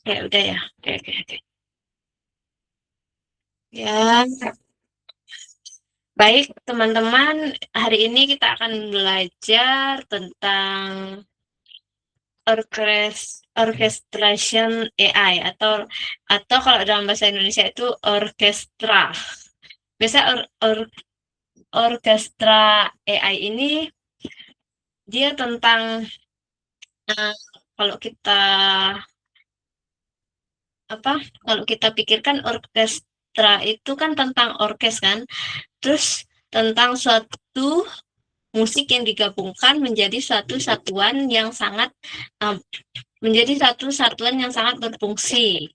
Ya udah ya. Oke, oke, oke. Ya, baik teman-teman. Hari ini kita akan belajar tentang orchestration AI atau kalau dalam bahasa Indonesia itu orkestra. Biasa orkestra AI ini dia tentang eh, kalau kita apa kalau kita pikirkan orkestra itu kan tentang orkes kan, terus tentang suatu musik yang digabungkan menjadi suatu satuan yang sangat um, menjadi satu satuan yang sangat berfungsi,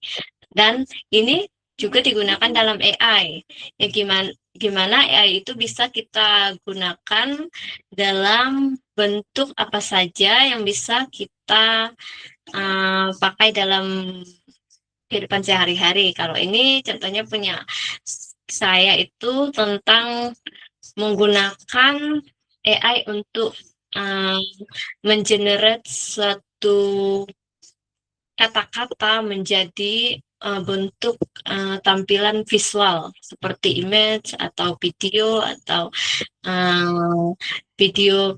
dan ini juga digunakan dalam AI. Ya, gimana AI itu bisa kita gunakan dalam bentuk apa saja yang bisa kita pakai dalam kehidupan sehari-hari. Kalau ini contohnya punya saya itu tentang menggunakan AI untuk um, mengenerate suatu kata-kata menjadi bentuk tampilan visual seperti image atau video atau uh, video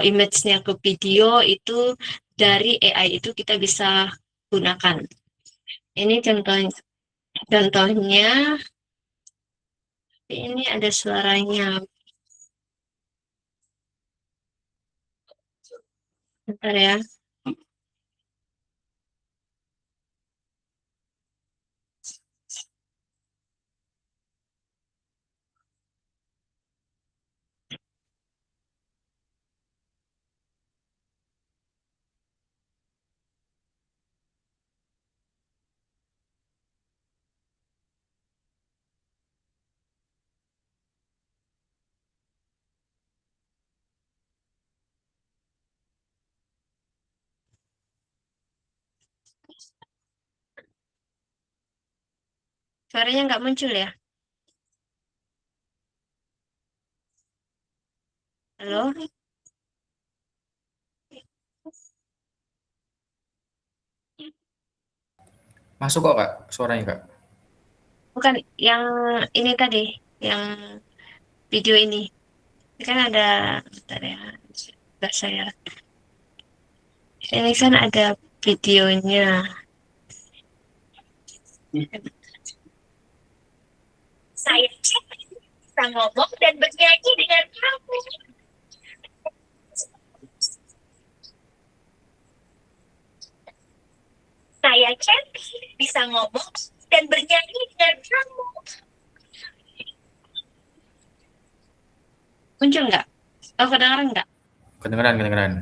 image-nya ke video itu dari AI itu kita bisa gunakan. Ini contohnya ini ada suaranya. Bentar ya. Suaranya nggak muncul ya? Halo? Masuk kok Kak, suaranya Kak. Bukan yang ini tadi, yang video ini. Ini kan ada, bentar ya, nggak saya. Ini kan ada videonya. Saya cek bisa ngomong dan bernyanyi dengan kamu. Saya cek bisa ngomong dan bernyanyi dengan kamu. Muncul nggak? Oh, kedengeran nggak? Kedengeran, kedengeran.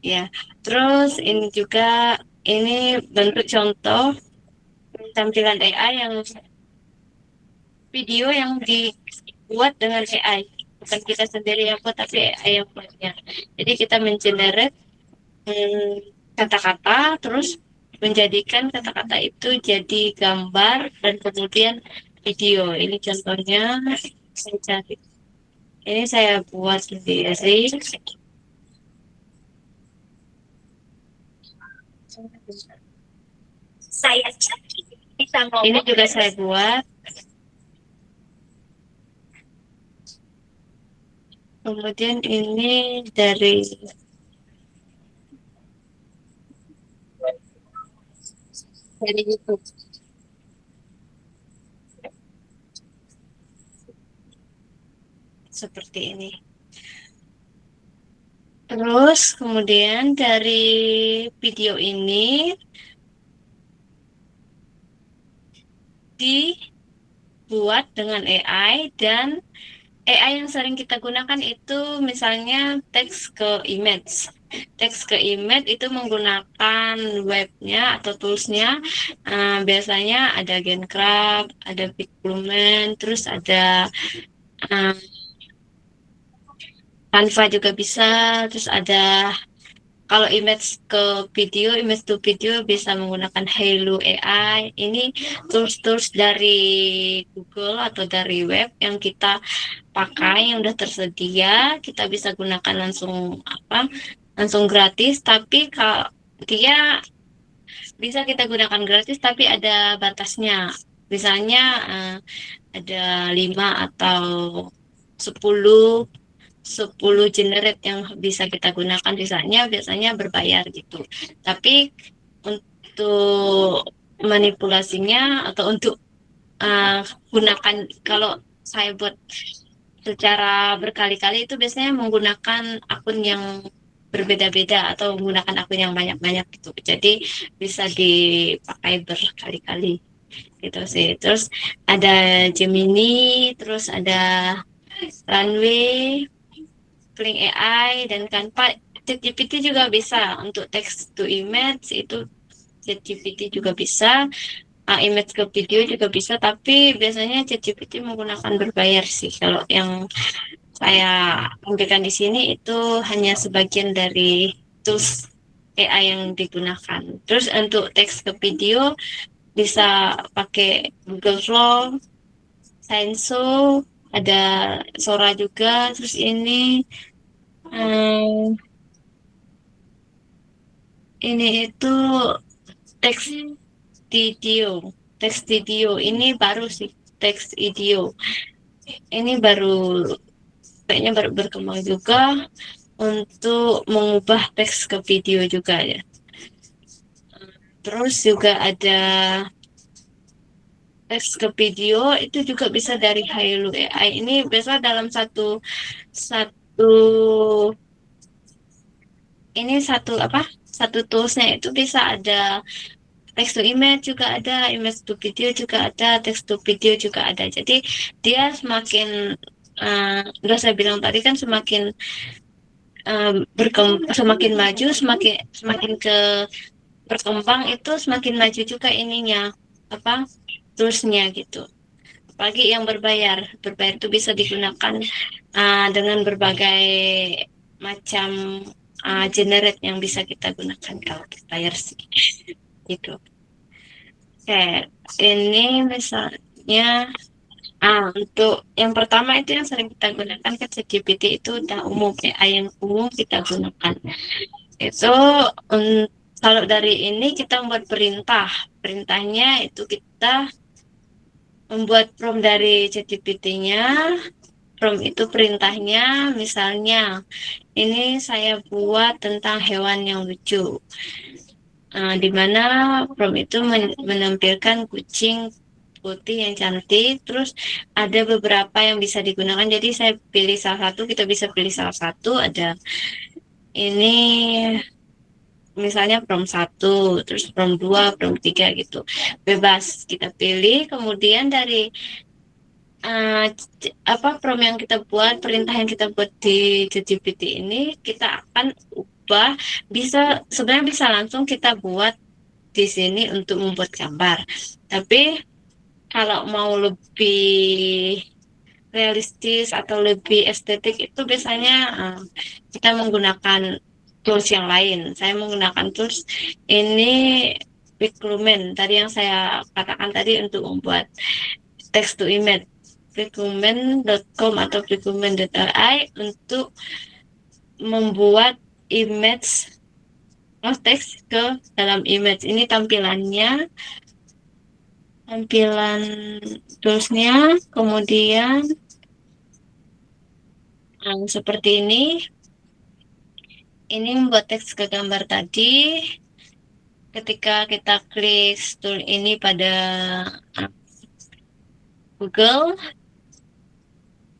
Ya, terus ini juga, ini bentuk contoh tampilan AI yang video yang dibuat dengan AI. Bukan kita sendiri yang buat, tapi AI yang buatnya. Jadi kita mengenerate kata-kata, terus menjadikan kata-kata itu jadi gambar dan kemudian video. Ini contohnya saya cari. Ini saya buat sendiri. Saya cari bisa ngomong. Ini juga saya buat. Kemudian ini dari YouTube seperti ini. Terus kemudian dari video ini dibuat dengan AI, dan AI yang sering kita gunakan itu misalnya teks ke image. Teks ke image itu menggunakan webnya atau toolsnya. Biasanya ada GenCraft, ada Pixelmator, terus ada uh, Canva juga bisa, terus ada kalau image to video bisa menggunakan Halo AI. Ini tools-tools dari Google atau dari web yang kita pakai, yang udah tersedia, kita bisa gunakan langsung langsung gratis. Tapi kalau dia bisa kita gunakan gratis tapi ada batasnya. Misalnya ada 5 atau 10 10 generate yang bisa kita gunakan, sisanya biasanya berbayar gitu. Tapi untuk manipulasinya atau untuk gunakan, kalau saya buat secara berkali-kali itu biasanya menggunakan akun yang berbeda-beda atau menggunakan akun yang banyak-banyak gitu. Jadi bisa dipakai berkali-kali gitu sih. Terus ada Gemini, terus ada Runway, Kling AI, dan Canva. ChatGPT juga bisa untuk text to image, itu ChatGPT juga bisa. Image ke video juga bisa, tapi biasanya ChatGPT menggunakan berbayar sih. Kalau yang saya tampilkan di sini itu hanya sebagian dari tools AI yang digunakan. Terus untuk teks ke video bisa pakai Google Flow, Scienso, ada Sora juga. Terus hmm, ini itu teks video, teks video ini baru sih, teks video ini baru, kayaknya baru berkembang juga untuk mengubah teks ke video juga ya. Terus juga ada teks ke video itu juga bisa dari Hailu AI. Ini biasa dalam satu satu ini satu apa? Satu toolsnya itu bisa ada text to image juga ada, image to video juga ada, text to video juga ada. Jadi dia semakin udah saya bilang tadi kan semakin semakin maju, semakin semakin ke berkembang itu semakin maju juga ininya apa toolsnya gitu. Apalagi yang berbayar itu bisa digunakan dengan berbagai macam generate yang bisa kita gunakan kalau kita bayar sih gitu. Oke, ini misalnya untuk yang pertama itu yang sering kita gunakan kan ChatGPT, itu udah umum, AI yang umum kita gunakan. Itu kalau dari ini kita membuat perintahnya itu kita membuat prompt dari ChatGPT-nya. Prompt itu perintahnya, misalnya ini saya buat tentang hewan yang lucu. Di mana prompt itu menampilkan kucing putih yang cantik, terus ada beberapa yang bisa digunakan. Jadi saya pilih salah satu, kita bisa pilih salah satu. Ada ini misalnya prompt 1, terus prompt 2, prompt 3 gitu. Bebas kita pilih, kemudian dari prompt yang kita buat, perintah yang kita buat di ChatGPT ini kita akan ubah, sebenarnya bisa langsung kita buat di sini untuk membuat gambar. Tapi kalau mau lebih realistis atau lebih estetik itu biasanya kita menggunakan tools yang lain. Saya menggunakan tools ini Piclumen, tadi yang saya katakan tadi, untuk membuat text to image. Piclumen.com atau Piclumen.ai untuk membuat image teks ke dalam image. Ini tampilan toolsnya, kemudian seperti ini membuat teks ke gambar tadi. Ketika kita klik tool ini pada Google,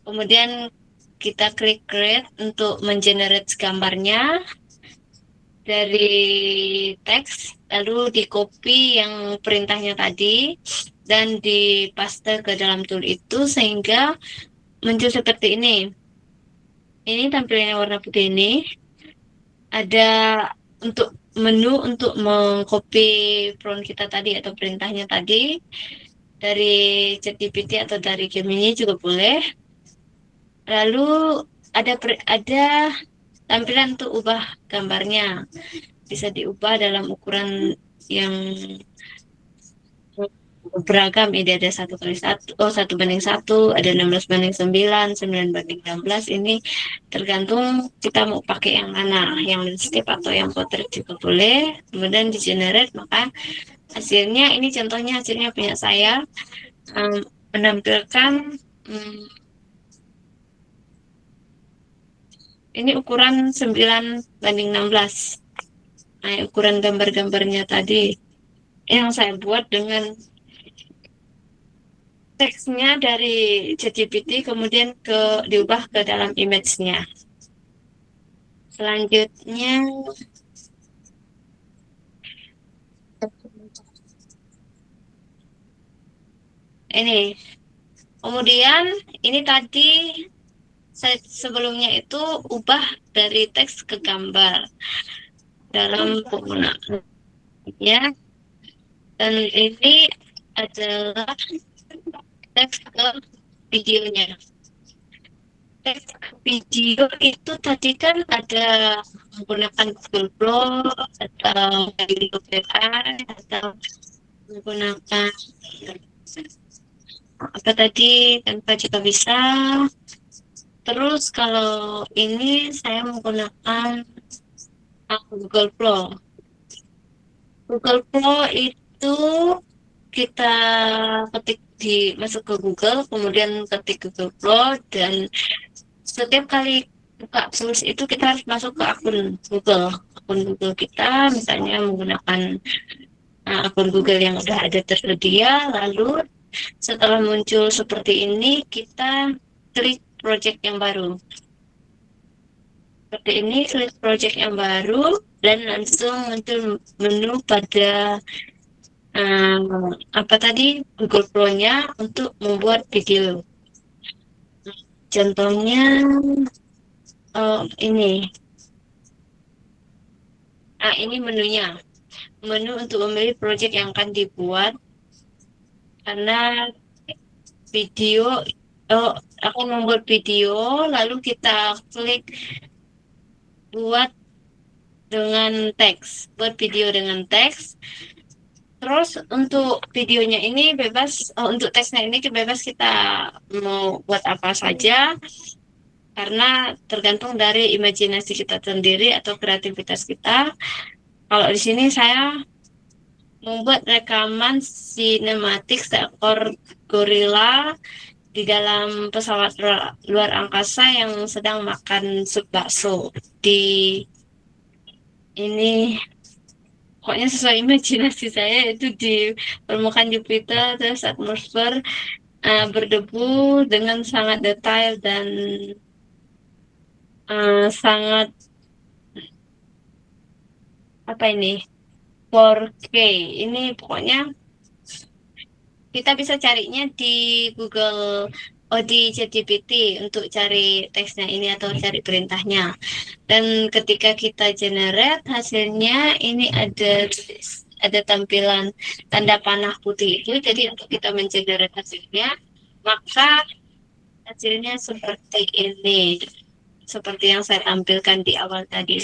kemudian kita klik create untuk mengenerate gambarnya dari teks, lalu di copy yang perintahnya tadi dan dipaste ke dalam tool itu sehingga muncul seperti ini. Ini tampilannya warna putih ini. Ada untuk menu untuk mengcopy prompt kita tadi atau perintahnya tadi dari ChatGPT atau dari Gemini juga boleh. Lalu ada tampilan untuk ubah gambarnya, bisa diubah dalam ukuran yang beragam, ini ada 1:1, 1:1, ada 16:9, 9:16. Ini tergantung kita mau pakai yang mana, yang landscape atau yang portrait juga boleh. Kemudian di generate, maka hasilnya ini contohnya, hasilnya punya saya, menampilkan ini ukuran 9:16. Nah, ukuran gambar-gambarnya tadi yang saya buat dengan teksnya dari ChatGPT kemudian diubah ke dalam image-nya. Selanjutnya ini. Kemudian ini tadi sebelumnya itu ubah dari teks ke gambar dalam penggunaannya, dan ini adalah teks ke videonya. Teks ke video itu tadi kan ada menggunakan Google Flow atau dari OpenAI atau menggunakan apa tadi, Canva juga bisa. Terus kalau ini saya menggunakan Google Flow. Google Flow itu kita ketik masuk ke Google, kemudian ketik Google Flow, dan setiap kali buka tools itu kita harus masuk ke akun Google kita, misalnya menggunakan akun Google yang udah ada tersedia. Lalu setelah muncul seperti ini, kita klik project yang baru. Seperti ini, klik project yang baru, dan langsung muncul menu pada apa tadi, Google Flow-nya untuk membuat video. Contohnya ini. Ini menunya. Menu untuk memilih project yang akan dibuat. Karena video akan membuat video, lalu kita klik buat dengan teks, buat video dengan teks. Terus untuk videonya ini bebas, untuk teksnya ini bebas kita mau buat apa saja, karena tergantung dari imajinasi kita sendiri atau kreativitas kita. Kalau di sini saya membuat rekaman sinematik seekor gorila di dalam pesawat luar angkasa yang sedang makan sup bakso. Di ini pokoknya sesuai imajinasi saya, itu di permukaan Jupiter, terus atmosfer berdebu dengan sangat detail dan sangat apa ini, 4K. Ini pokoknya kita bisa carinya di Google, di ChatGPT untuk cari teksnya ini atau cari perintahnya. Dan ketika kita generate hasilnya, ini ada tampilan tanda panah putih itu. Jadi untuk kita mengenerate hasilnya, maka hasilnya seperti ini, seperti yang saya tampilkan di awal tadi.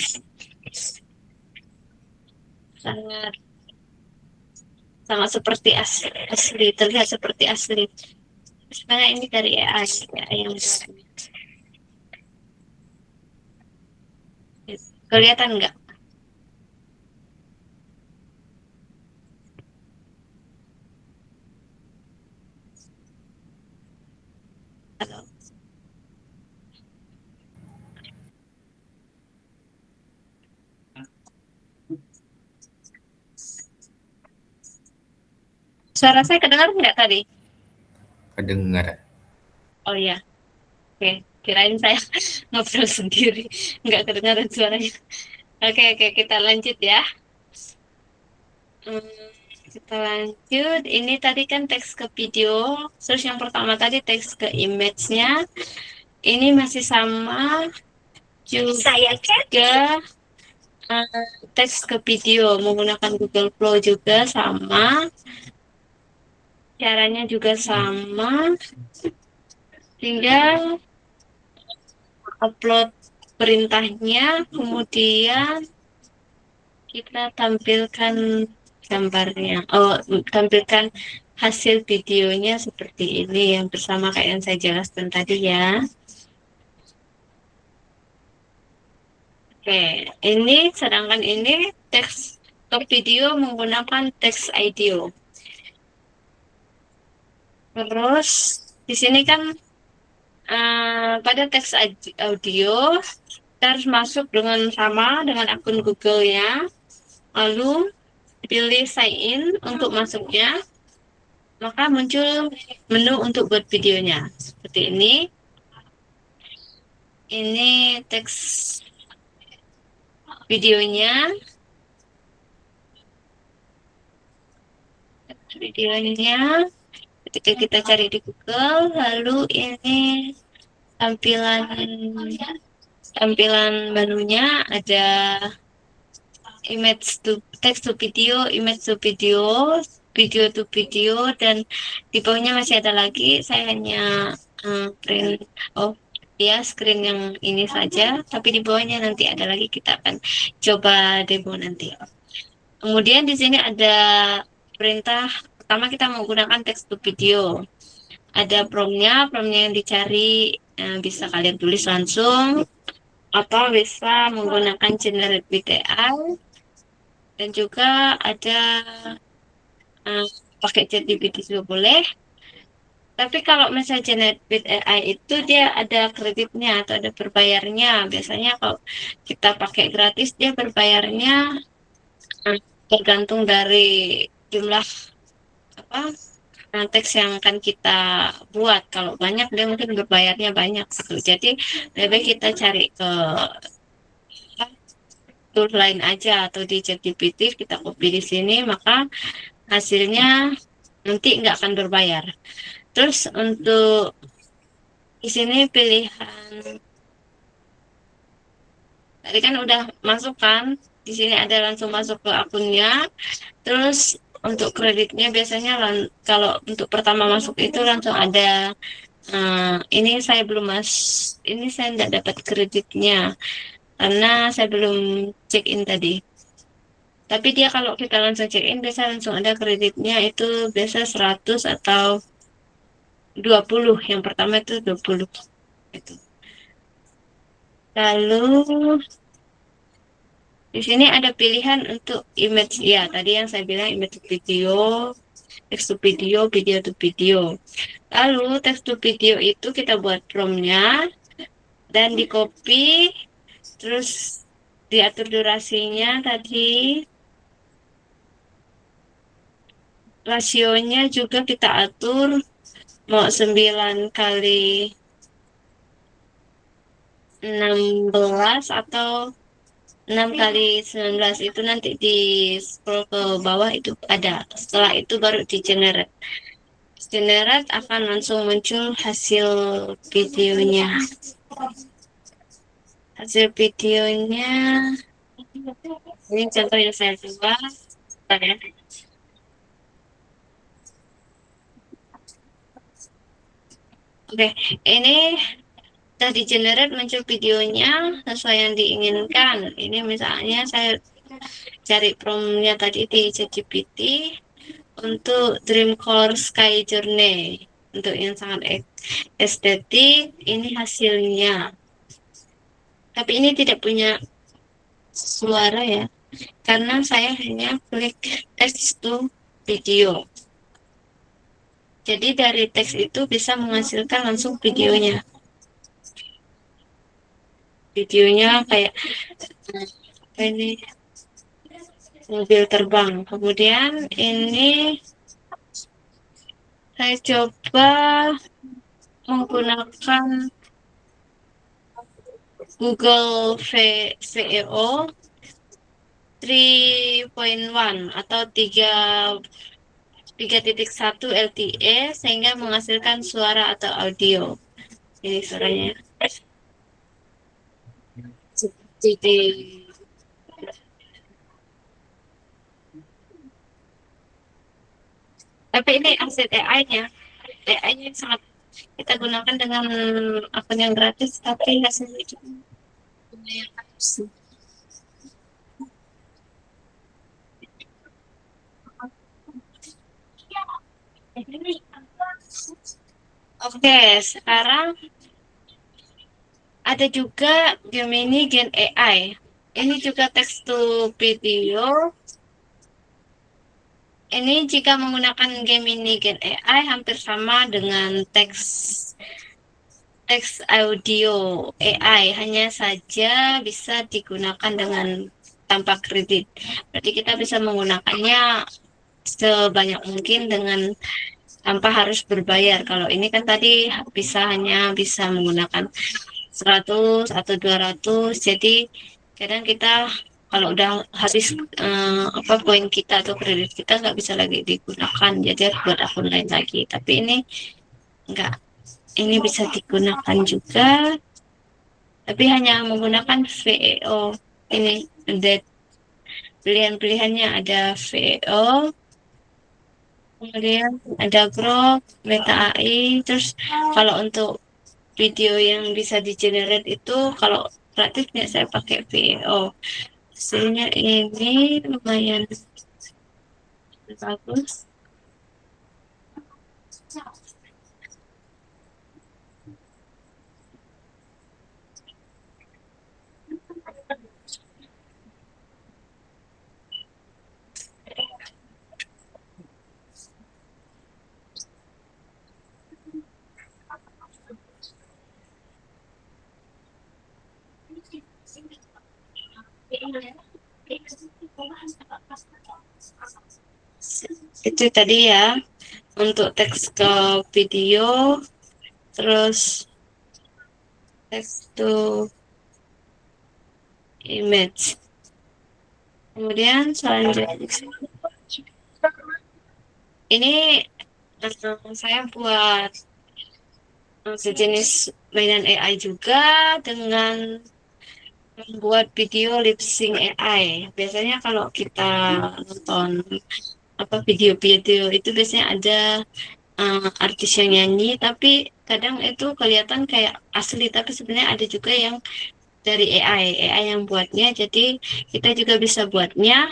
Sangat seperti asli, terlihat seperti asli. Sebenarnya ini dari AI yang kelihatan nggak? Halo. Suara saya kedengar nggak tadi? Kedengar. Oh iya, oke. Kirain saya ngobrol sendiri, nggak kedengaran suaranya. Oke, kita lanjut ya. Kita lanjut. Ini tadi kan teks ke video, terus yang pertama tadi teks ke image-nya. Ini masih sama juga. Teks ke video menggunakan Google Flow juga sama. Caranya juga sama. Tinggal upload perintahnya, kemudian kita tampilkan gambarnya. Tampilkan hasil videonya seperti ini yang bersama kayak yang saya jelaskan tadi ya. Oke, ini sedangkan ini teks untuk video menggunakan teks audio. Terus di sini kan pada teks audio kita harus masuk dengan sama dengan akun Google-nya. Lalu pilih sign in untuk masuknya. Maka muncul menu untuk buat videonya. Seperti ini. Ini teks videonya. Videonya ketika kita cari di Google, lalu ini tampilan tampilan menunya ada image to text to video, image to video, video to video, dan di bawahnya masih ada lagi. Saya hanya print ya screen yang ini saja, tapi di bawahnya nanti ada lagi, kita akan coba demo nanti. Kemudian di sini ada perintah pertama, kita menggunakan text to video. Ada promnya yang dicari, bisa kalian tulis langsung atau bisa menggunakan generate with AI, dan juga ada pakai ChatGPT juga boleh. Tapi kalau misalnya generate with AI itu dia ada kreditnya atau ada berbayarnya. Biasanya kalau kita pakai gratis dia berbayarnya tergantung dari jumlah apa teks yang akan kita buat. Kalau banyak dia mungkin berbayarnya banyak gitu. Jadi lebih baik kita cari ke tool lain aja atau di ChatGPT kita copy di sini, maka hasilnya nanti nggak akan berbayar. Terus untuk di sini pilihan tadi kan udah masuk kan, di sini ada langsung masuk ke akunnya. Terus untuk kreditnya biasanya kalau untuk pertama masuk itu langsung ada ini saya belum ini saya tidak dapat kreditnya karena saya belum check in tadi. Tapi dia kalau kita langsung check in biasa langsung ada kreditnya, itu biasa 100 atau 20. Yang pertama itu 20 itu. Lalu di sini ada pilihan untuk image ya, tadi yang saya bilang image to video, text to video, video to video. Lalu text to video itu kita buat promnya dan di copy, terus diatur durasinya tadi, rasionya juga kita atur mau 9 kali 16 atau 6 kali 19, itu nanti di scroll ke bawah itu ada. Setelah itu baru di generate. Generate akan langsung muncul hasil videonya. Hasil videonya ini contoh yang saya coba. Bentar ya. Oke, ini sudah di generate muncul videonya sesuai yang diinginkan. Ini misalnya saya cari promnya tadi di ChatGPT untuk Dream Color Sky Journey, untuk yang sangat estetik. Ini hasilnya, tapi ini tidak punya suara ya, karena saya hanya klik text to video. Jadi dari teks itu bisa menghasilkan langsung videonya. Videonya kayak ini mobil terbang. Kemudian ini saya coba menggunakan Google VEO 3.1 atau 3.1 LTE sehingga menghasilkan suara atau audio. Ini suaranya. Jadi tapi ini aset AI-nya. AI-nya sangat kita gunakan dengan akun yang gratis, tapi hasilnya juga lumayan bagus. Oke, sekarang ada juga Gemini Gen AI. Ini juga text to video. Ini jika menggunakan Gemini Gen AI hampir sama dengan teks audio AI, hanya saja bisa digunakan dengan tanpa kredit. Berarti kita bisa menggunakannya sebanyak mungkin dengan tanpa harus berbayar. Kalau ini kan tadi hanya bisa menggunakan 100 atau 200. Jadi kadang kita kalau udah habis poin kita atau kredit kita nggak bisa lagi digunakan. Jadi harus buat akun lain lagi. Tapi ini enggak. Ini bisa digunakan juga, tapi hanya menggunakan VEO. Ini ada pilihan-pilihannya, ada VEO, kemudian ada Grok, Meta AI. Terus kalau untuk video yang bisa di generate itu, kalau kreatifnya saya pakai VEO. Hasilnya ini lumayan bagus. Itu tadi ya untuk teks ke video, terus teks to image. Kemudian selanjutnya ini saya buat sejenis mainan AI juga dengan membuat video lip sync AI. Biasanya kalau kita nonton video-video itu biasanya ada artis yang nyanyi, tapi kadang itu kelihatan kayak asli, tapi sebenarnya ada juga yang dari AI yang buatnya. Jadi kita juga bisa buatnya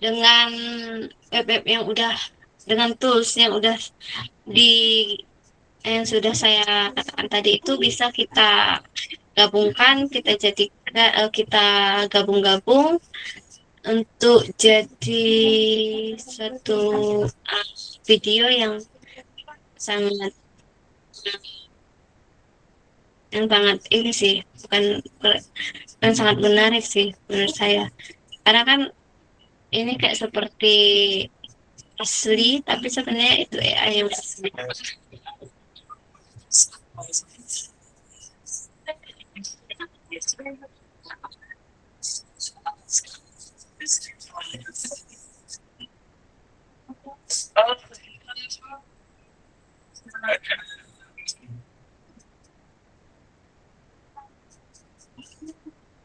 dengan web yang udah, dengan tools yang udah di yang sudah saya katakan tadi, itu bisa kita gabungkan, kita gabung-gabung untuk jadi satu video sangat yang sangat ini sih, bukan sangat menarik sih menurut saya, karena kan ini kayak seperti asli, tapi sebenarnya itu AI yang asli.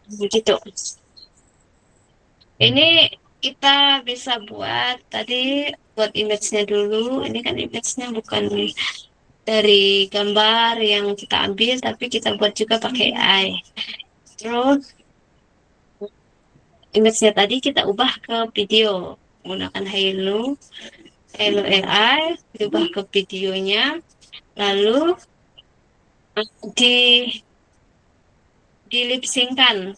Begitu. Ini kita bisa buat tadi, buat image-nya dulu. Ini kan image-nya bukan dari gambar yang kita ambil, tapi kita buat juga pakai AI. Terus image-nya tadi kita ubah ke video menggunakan Halo AI, diubah ke videonya, lalu di lip-synckan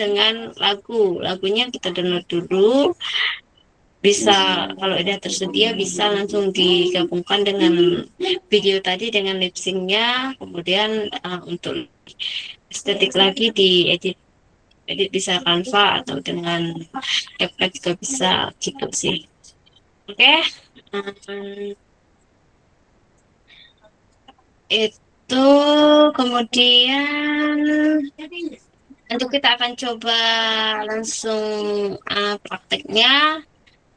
dengan lagunya kita download dulu. Bisa, kalau udah tersedia bisa langsung digabungkan dengan video tadi dengan lip syncnya. Kemudian untuk estetik lagi edit bisa Canva atau dengan CapCut juga bisa, gitu sih. Oke. Itu kemudian untuk kita akan coba langsung prakteknya,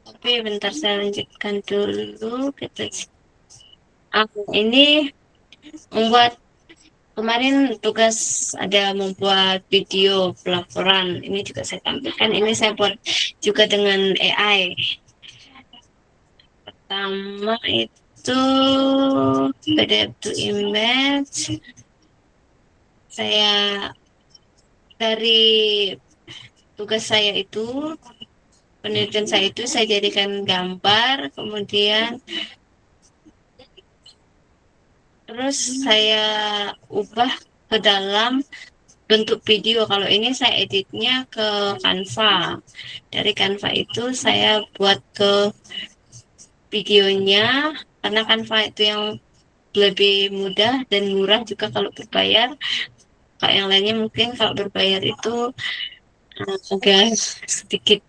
tapi bentar saya lanjutkan dulu. Ini membuat, kemarin tugas ada membuat video pelaporan, ini juga saya tampilkan. Ini saya buat juga dengan AI. Pertama itu PDF to image, saya dari tugas saya itu penelitian saya itu saya jadikan gambar, kemudian terus saya ubah ke dalam bentuk video. Kalau ini saya editnya ke Canva. Dari Canva itu saya buat ke videonya, karena Canva itu yang lebih mudah dan murah juga kalau berbayar. Kalau yang lainnya mungkin kalau berbayar itu agak sedikit,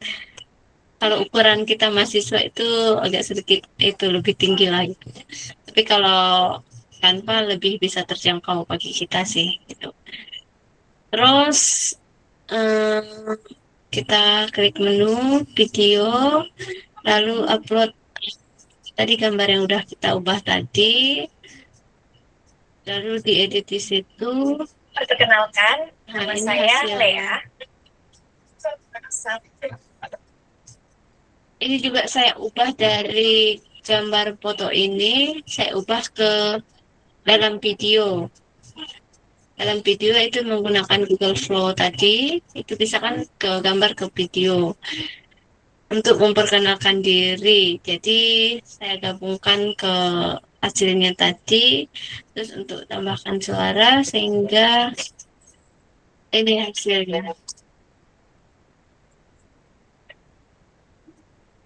kalau ukuran kita mahasiswa itu agak sedikit itu lebih tinggi lagi. Tapi kalau Canva lebih bisa terjangkau bagi kita sih gitu. Terus eh, kita klik menu video, lalu upload tadi gambar yang udah kita ubah tadi, lalu diedit di situ. Perkenalkan, Nah, nama ini saya hasilnya. Lea. Ini juga saya ubah dari gambar foto ini, saya ubah ke dalam video. Dalam video itu menggunakan Google Flow tadi, itu bisa kan ke gambar ke video. Untuk memperkenalkan diri, jadi saya gabungkan ke hasilnya tadi, terus untuk tambahkan suara sehingga ini hasilnya.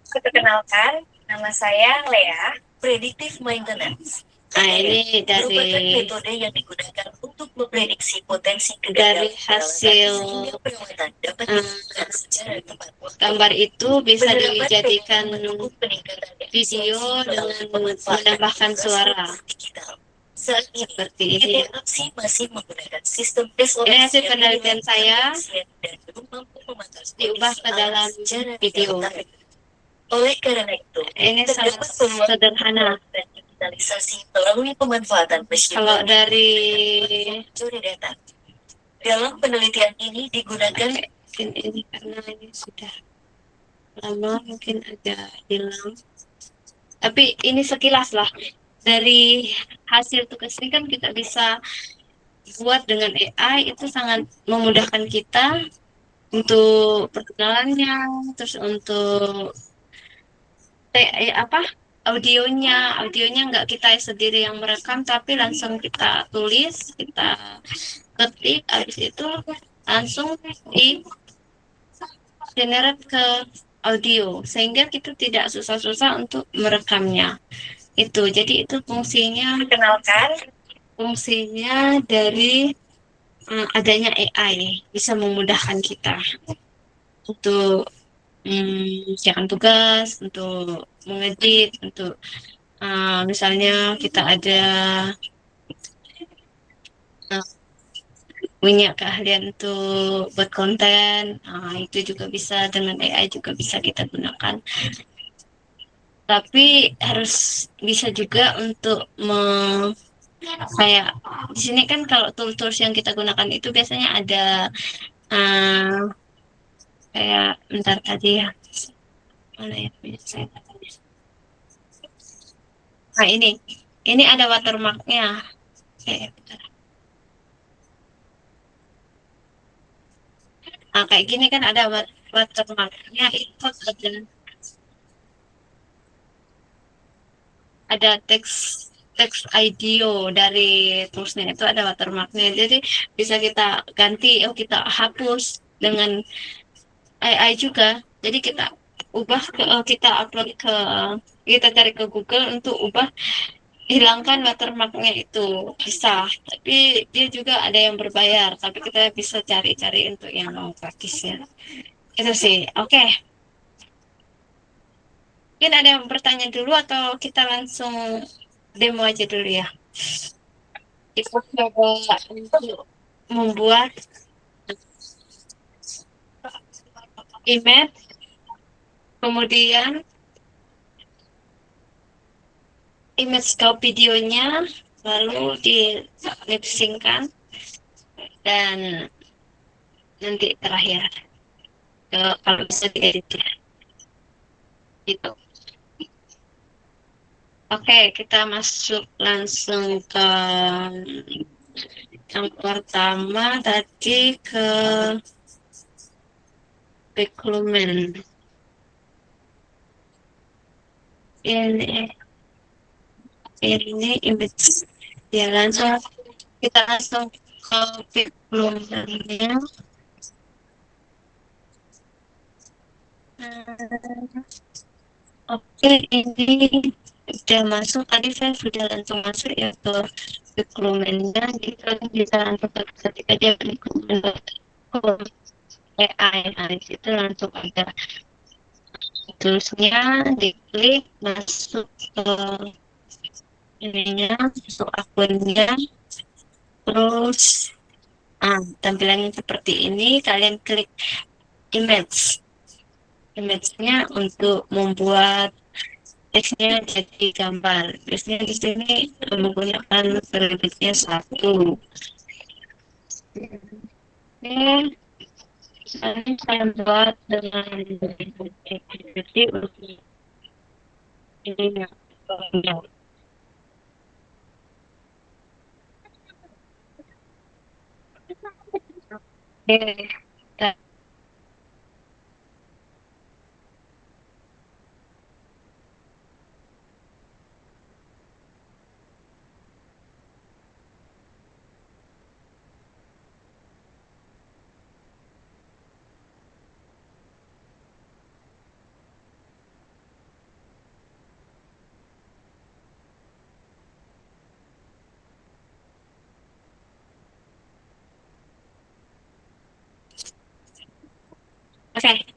Perkenalkan, nama saya Lea. Predictive Maintenance Nah, ini merupakan dari metode yang digunakan untuk memprediksi potensi dari kegagalan hasil sehingga perawatan dapat eh, dilakukan secara tepat waktu. gambar itu bisa Penerapan dijadikan teknik mendukung peningkatan video efisiensi dengan melalui pemanfaatan menambahkan suara infrastruktur digital. Saat ini, seperti ini. ITMC masih menggunakan sistem Ini hasil yang penelitian dinilai saya efisien dan belum mampu memantau diubah kondisi ke dalam alam secara video. real-time. Oleh karena itu, Ini sangat terdapat peluang sederhana. dan digitalisasi melalui pemanfaatan machine Kalau learning dari mencuri data. Dalam penelitian ini digunakan mungkin ini karena ini sudah lama, mungkin agak hilang. Tapi ini sekilas lah. Dari hasil tugas ini kan kita bisa buat dengan AI, itu sangat memudahkan kita untuk perkenalannya, terus untuk apa audionya nggak kita sendiri yang merekam, tapi langsung kita tulis, kita ketik, habis itu langsung di generate ke audio, sehingga kita tidak susah-susah untuk merekamnya. Itu jadi itu fungsinya dari adanya AI, bisa memudahkan kita untuk mengerjakan tugas, untuk mengedit, untuk misalnya kita ada uh, punya keahlian untuk buat konten, itu juga bisa dengan AI juga bisa kita gunakan. Tapi harus bisa juga untuk kayak di sini kan kalau tools yang kita gunakan itu biasanya ada uh, kayak bentar tadi ya, mana ya punya saya. Nah ini ada watermarknya. Bentar. Nah kayak gini kan ada watermarknya, itu ada teks IDEO dari toolsnya, itu ada watermarknya, jadi bisa kita ganti, kita hapus dengan AI juga. Jadi kita ubah kita upload ke, kita cari ke Google untuk ubah, hilangkan watermarknya, itu bisa. Tapi dia juga ada yang berbayar, tapi kita bisa cari-cari untuk yang gratis ya. Itu sih. Oke. Mungkin ada yang bertanya dulu atau kita langsung demo aja dulu ya. Kita coba untuk membuat image, kemudian image ke videonya, lalu di lip synckan, dan nanti terakhir kalau bisa diedit ya. Gitu. Oke, kita masuk langsung ke yang pertama tadi, ke backlumen. ini image ya, langsung kita langsung ke pictogram-nya. Oke, ini udah masuk. Tadi saya sudah langsung masuk ya ke pictogram-nya. Jadi kalian bisa langsung ketik aja pictogram AI. Nah, di situ langsung ada tulisnya, diklik masuk ke ininya, masuk akunnya, terus tampilannya seperti ini. Kalian klik image-nya untuk membuat teksnya jadi gambar. Biasanya di sini menggunakan terbitnya 1. Oke, ini saya buat dengan activity untuk ininya. Oke, oke.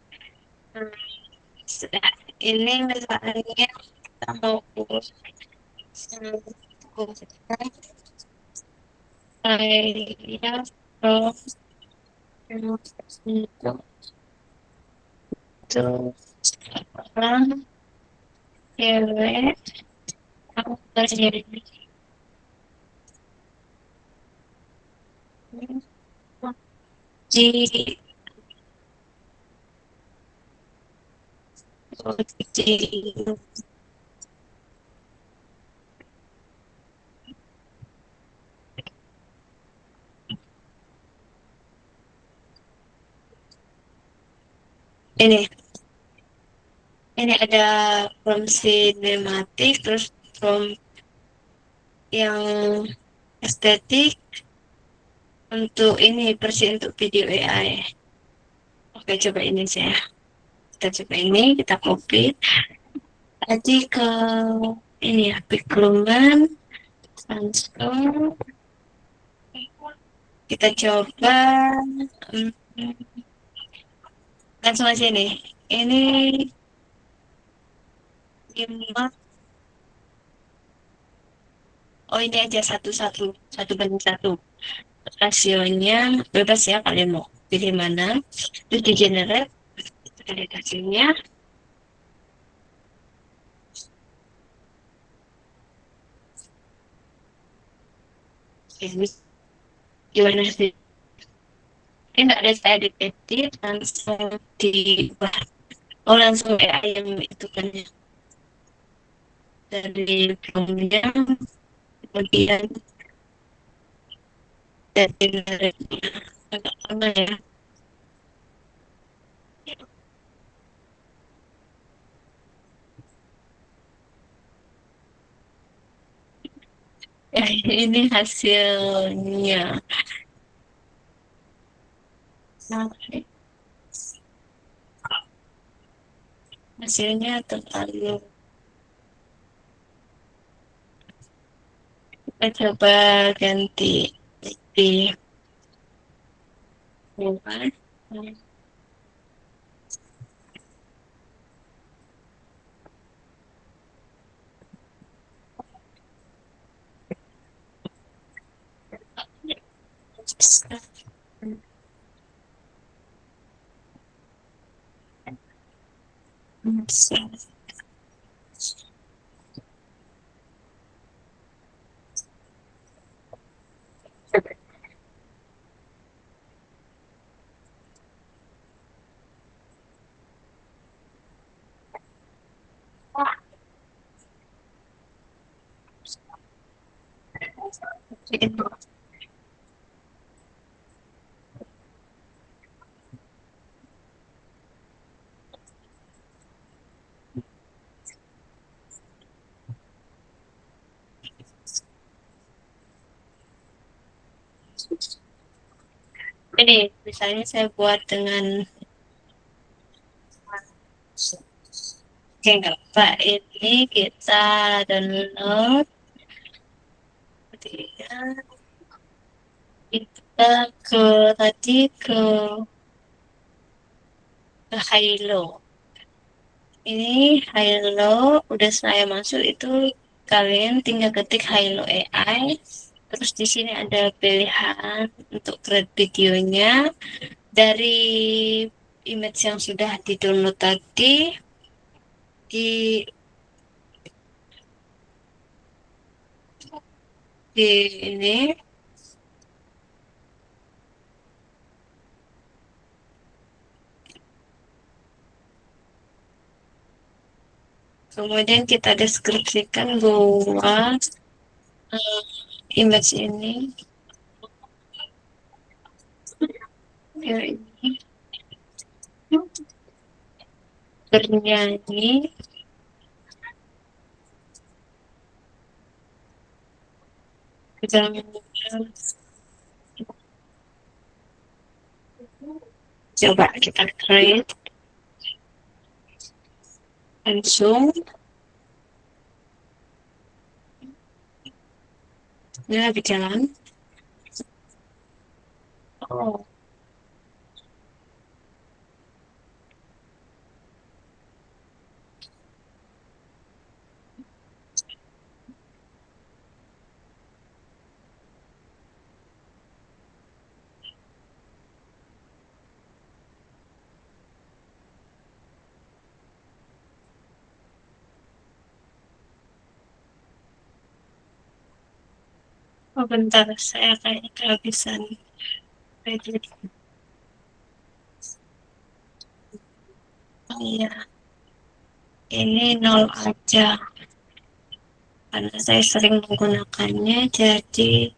Sudah. Ini misalnya kita mau kurus saya itu orang cewek aku terjadi di di ini ada prompt sinematik, terus prompt yang estetik, untuk ini versi untuk video AI. Oke, coba ini saya. Kita coba ini, kita copy tadi ke ini ya, pictogram, transfer. Kita coba hmm, langsung aja nih. Ini 5. Oh, ini aja satu banding satu. Rasionya bebas ya, kalian mau pilih mana. Terus di generate, kita lihat hasilnya. Ini gimana sih? Ini nggak ada saya edit, langsung di langsung AI yang itu kan ya. Dari promnya, kemudian dari generate agak lama ya. Ini hasilnya. Nah, hasilnya terlalu, kita coba ganti di bukan. Ini misalnya saya buat dengan oke, nggak apa, ini kita download, kemudian kita ke tadi ke Hilo. Ini Hilo udah saya masuk, itu kalian tinggal ketik Hilo AI. Terus di sini ada pilihan untuk create videonya dari image yang sudah di-download tadi. di di ini kemudian kita deskripsikan bahwa eh, image ini video ini bernyanyi dalam, coba kita create langsung. Ini lagi jalan. Oh, oh bentar, saya kayak kehabisan kredit. Oh iya, ini nol aja karena saya sering menggunakannya, jadi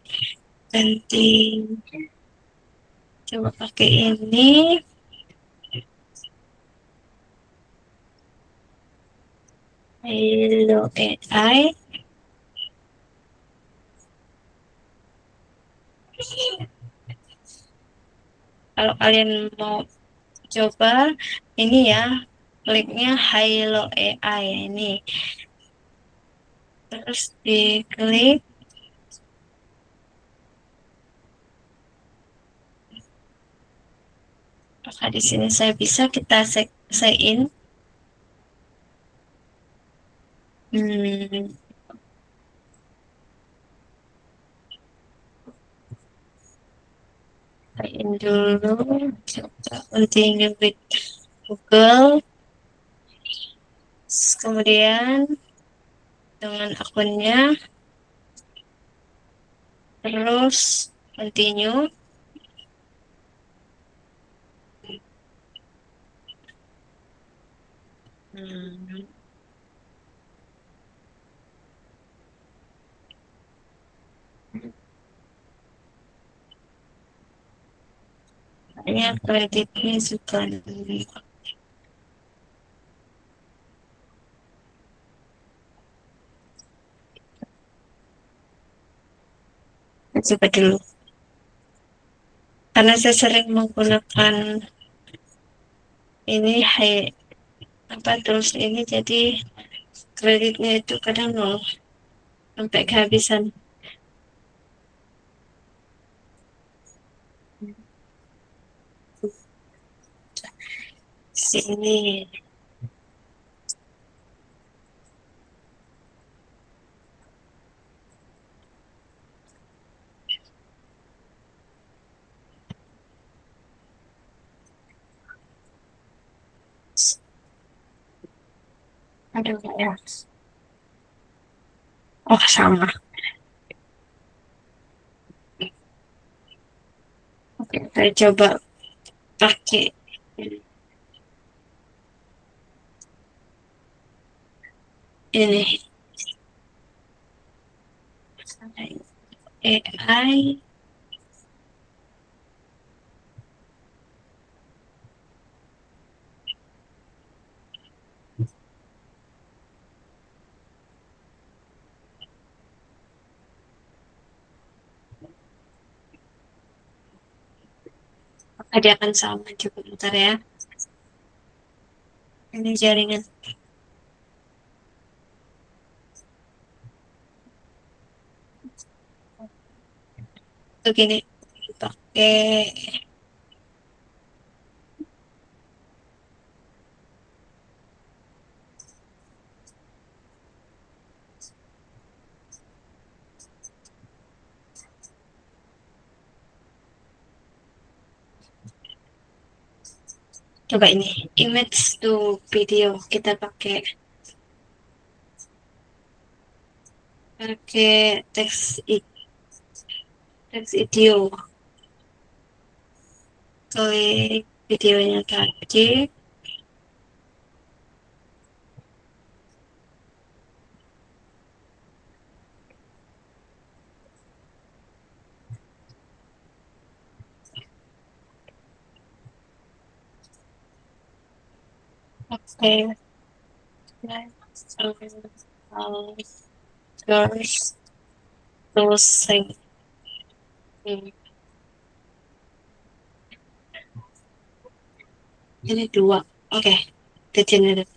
ganti, coba pakai ini. Halo AI. Kalau kalian mau coba, ini ya, kliknya Halo AI ini. Terus diklik, apakah di sini saya bisa kita sign in. Hmm, sign in dulu. Coba continue with Google. Kemudian dengan akunnya, terus continue. Hmm, kayaknya kreditnya suka. Coba dulu. Karena saya sering menggunakan ini, apa terus ini, jadi kreditnya itu kadang nol sampai kehabisan. Sini ada nggak ya? Oh sama. Oke, saya coba pakai ini AI. Ada akan sama juga bentar ya. Ini jaringan. Tuh gini, pakai coba ini image to video kita pakai teks video, klik videonya tadi. Oke, girls to sing. Ini dua. Oke, the generate.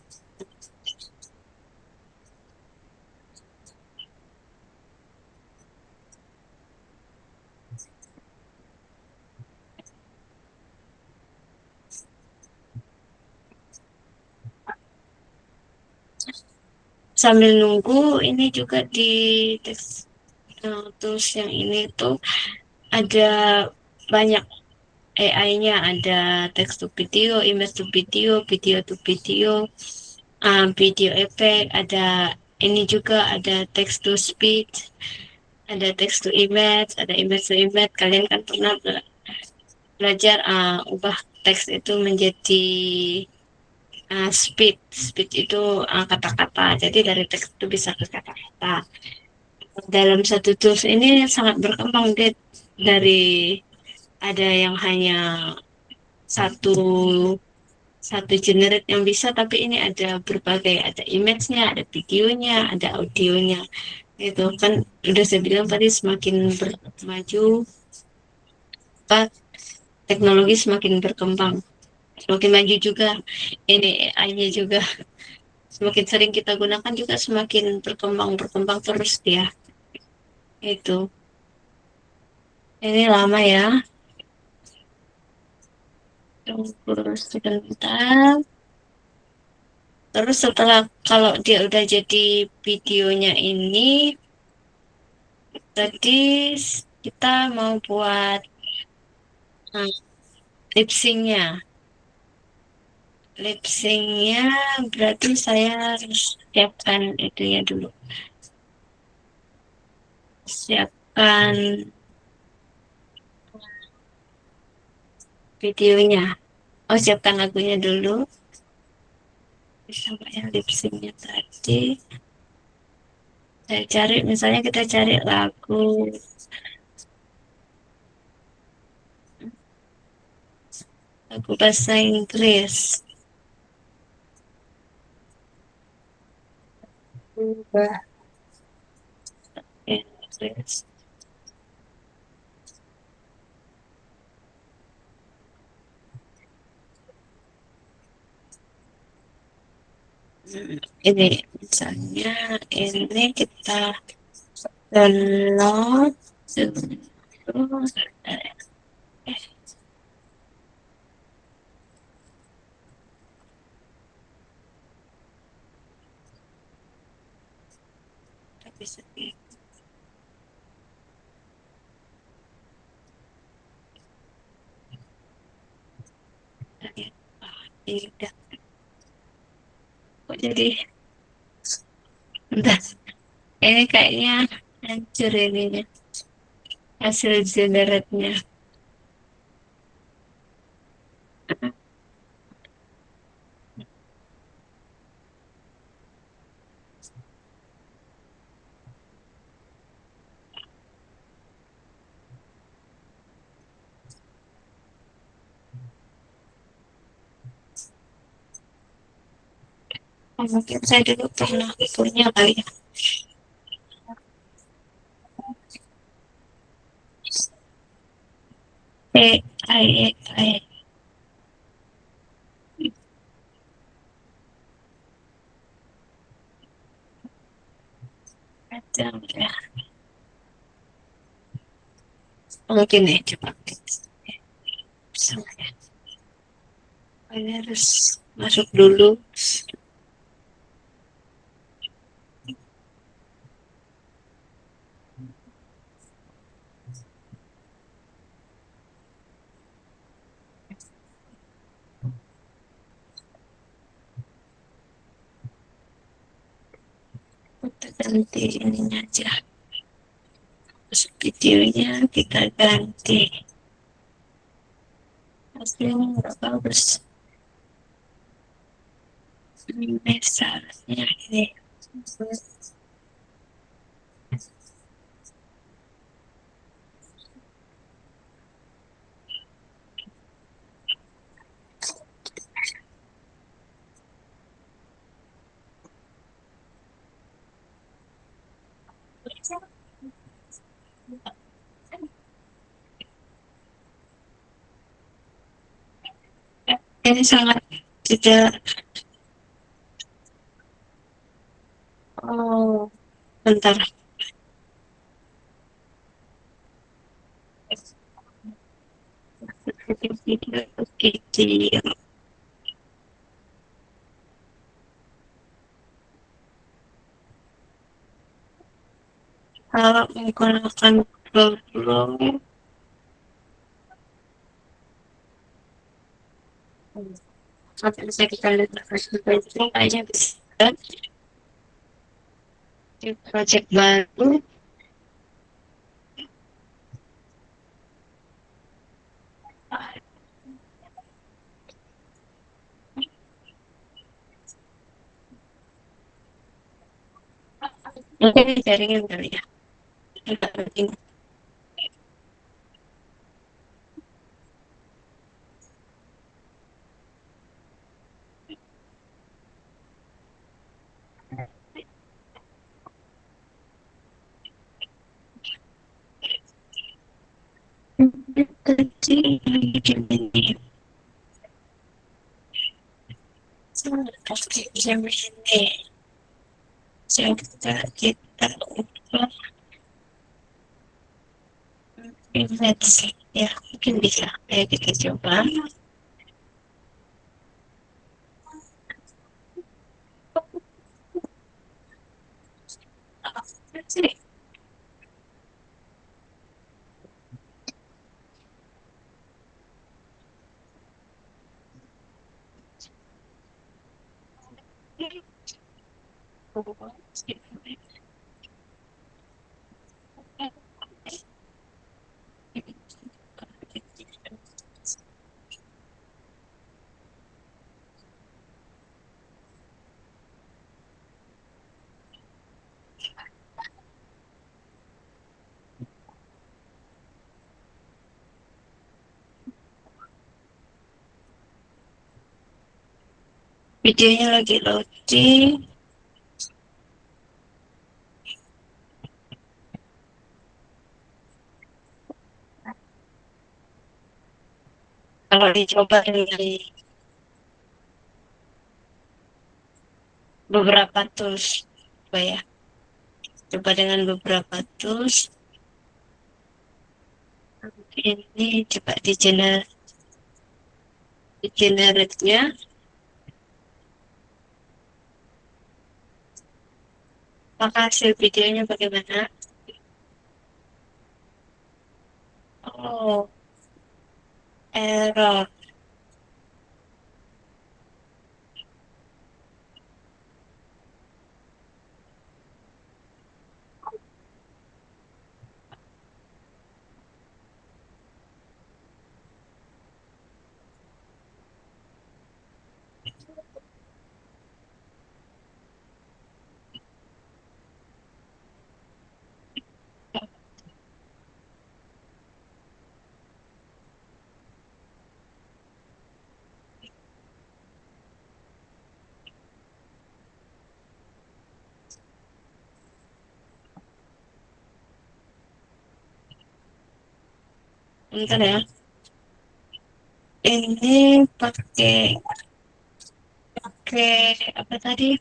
Sambil nunggu ini juga di teks tools yang ini tuh ada banyak AI-nya, ada text to video, image to video, video to video, video effect, ada ini juga ada text to speech, ada text to image, ada image to image. Kalian kan pernah belajar ubah teks itu menjadi speech. Speech itu kata-kata. Jadi dari teks itu bisa ke kata-kata. Dalam satu tools ini sangat berkembang dia dari ada yang hanya satu satu generate yang bisa, tapi ini ada berbagai, ada image-nya, ada videonya, ada audionya. Itu kan udah saya bilang tadi semakin bermaju, teknologi semakin berkembang, semakin maju juga ini AI-nya juga. Semakin sering kita gunakan juga semakin berkembang terus dia. Itu. Ini lama ya. Tunggu sebentar. Terus setelah kalau dia udah jadi videonya ini, tadi kita mau buat lip sync-nya. Lip sync-nya berarti saya harus siapkan itunya dulu. Siapkan videonya. Oh, siapkan lagunya dulu. Sampai yang lip sync-nya tadi. Saya cari, misalnya kita cari lagu bahasa Inggris. Inggris. Ini misalnya ini kita download dulu. Bisa tidak kok jadi bentar, ini kayaknya hancur ini hasil generate-nya. Mungkin saya dulu pernah punya kali ya. I. Kadang ya. Mungkin ya, coba. Sama ya. Ini harus masuk dulu. Kita ganti ininya aja. Terus videonya kita ganti. Hasilnya nggak bagus. Misalnya ini. Ini sangat tidak. Oh, bentar. Video kecil. Kalau menggunakan Google nanti bisa kita lihat versi itu kayaknya bisa di project baru. Mungkin jaringan kali ya. Enggak penting. Kecil ini. Oke, jam ini. Jam kita ubah image ya, mungkin bisa. Kayak kita coba. Sini. Videonya lagi loading. Kalau dicoba dari beberapa tools, coba ya. Coba dengan beberapa tools. Ini coba di generate-nya. Apakah hasil videonya bagaimana? Oh, error. Bentar ya. Ini pakai pakai apa tadi?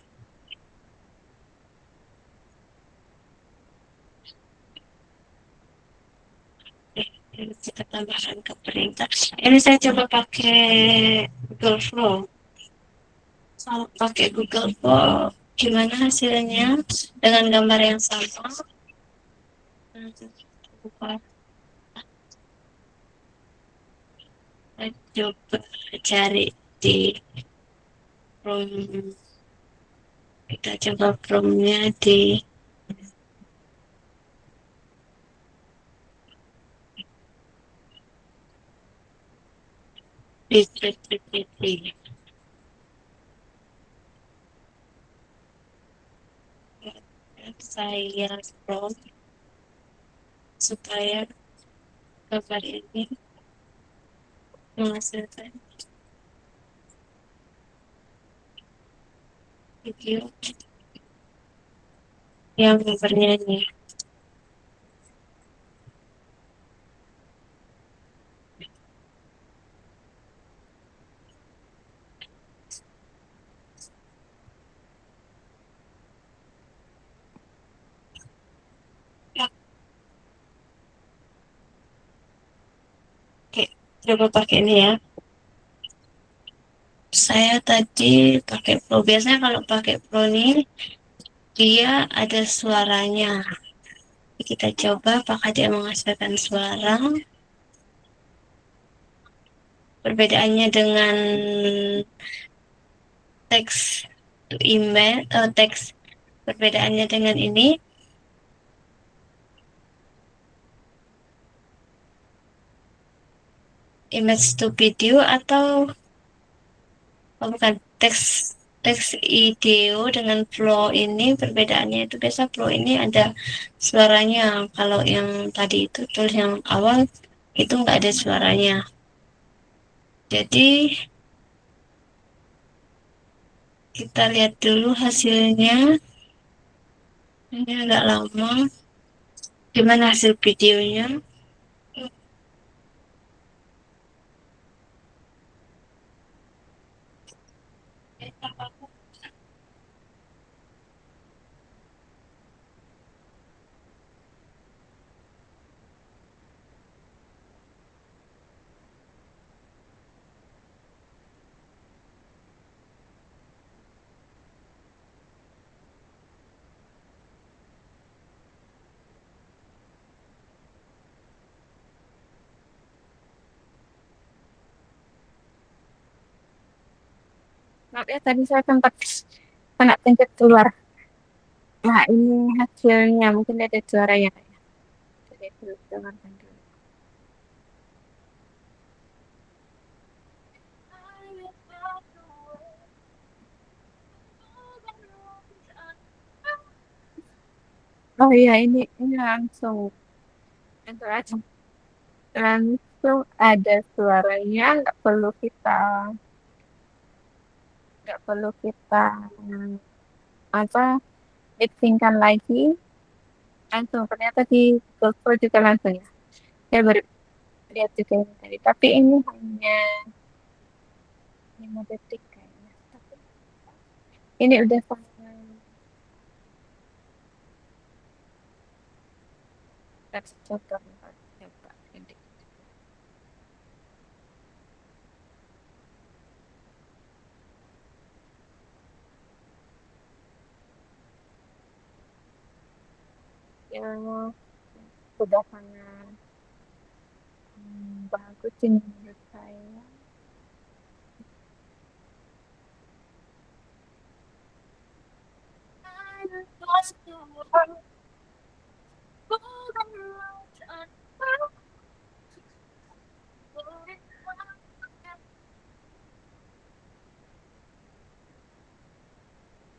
Ini kita tambahkan ke perintah. Ini saya coba pakai Google Flow. Kalau pakai Google Flow, gimana hasilnya dengan gambar yang sama? Buka, coba cari di Chrome. Kita coba Chrome-nya di saya scroll supaya gambar ini menghasilkan video yang bernyanyi. Oke, coba pakai ini ya. Saya tadi pakai Pro. Biasanya kalau pakai Pro ini dia ada suaranya. Kita coba apakah dia menghasilkan suara. Perbedaannya dengan teks email, teks perbedaannya dengan ini image to video atau bukan teks teks video dengan flow ini perbedaannya itu biasa flow ini ada suaranya, kalau yang tadi itu tulis yang awal itu nggak ada suaranya. Jadi kita lihat dulu hasilnya, ini agak lama. Gimana hasil videonya? Maaf ya, tadi saya sempat kena pencet keluar. Nah, ini hasilnya. Mungkin ada suara ya. Jadi, dulu dengarkan dulu. Oh iya, ini langsung langsung ada suaranya, nggak perlu kita apa lip-synckan lagi, langsung ternyata di Google juga langsung ya. Saya baru lihat juga ini tadi, tapi ini hanya 5 detik kayaknya. Tapi ini udah sangat coba ini. Ya sudah sangat bagus ini menurut saya.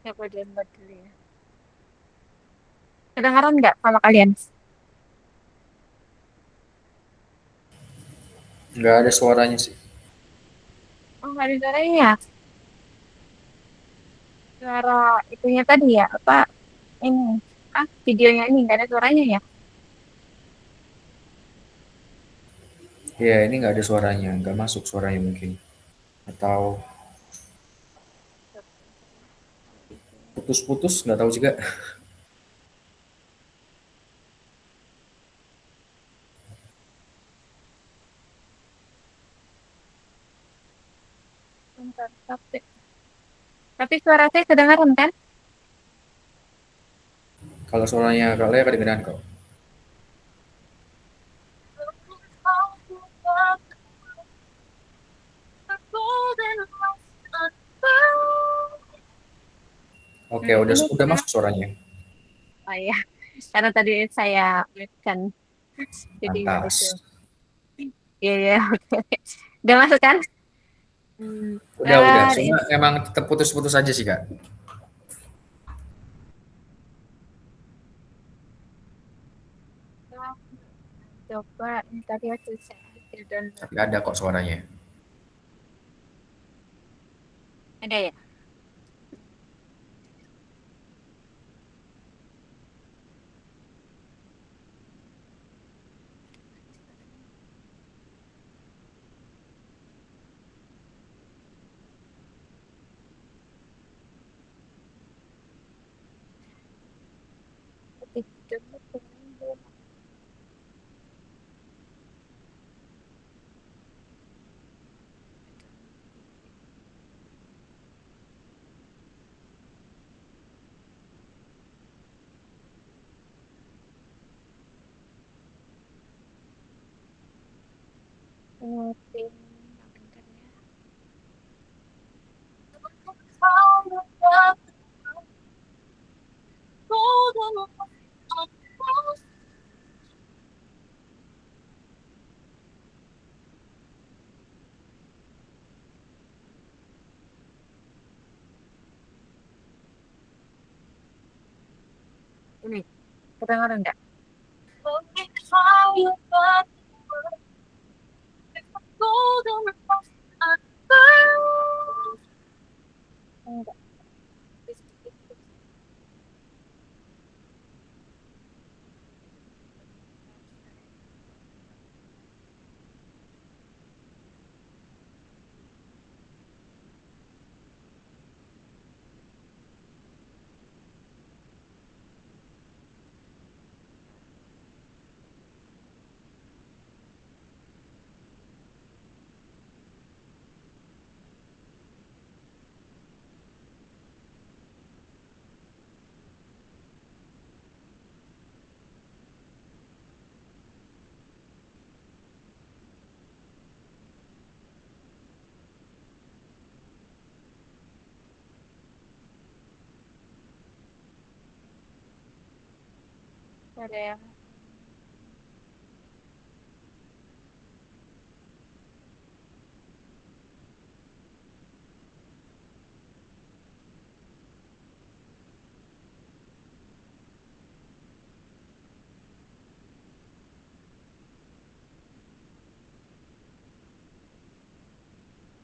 Coba dibuat dulu ya. Kedengaran nggak sama kalian? Nggak ada suaranya sih. Oh, nggak ada suaranya ya? Suara itunya tadi ya? Apa ini? Videonya ini nggak ada suaranya ya? Ya, ini nggak ada suaranya, nggak masuk suaranya mungkin. Atau putus-putus, nggak tahu juga. Bentar, tapi suara saya kedengaran kan? Kalau suaranya Kak Lea kedengeran kok. Oke, udah Ini udah sekarang, masuk suaranya. oh ya, karena tadi saya kan, jadi nggak itu. Pantas. Iya, iya, oke. Udah masuk kan? Hmm, Udah. ntar Cuma ini emang tetap putus-putus aja sih, Kak. coba ini tadi aku saya download. Tapi ada kok suaranya. Ada ya? Bentar ya. Ini kedengaran nggak? Enggak. Ada yang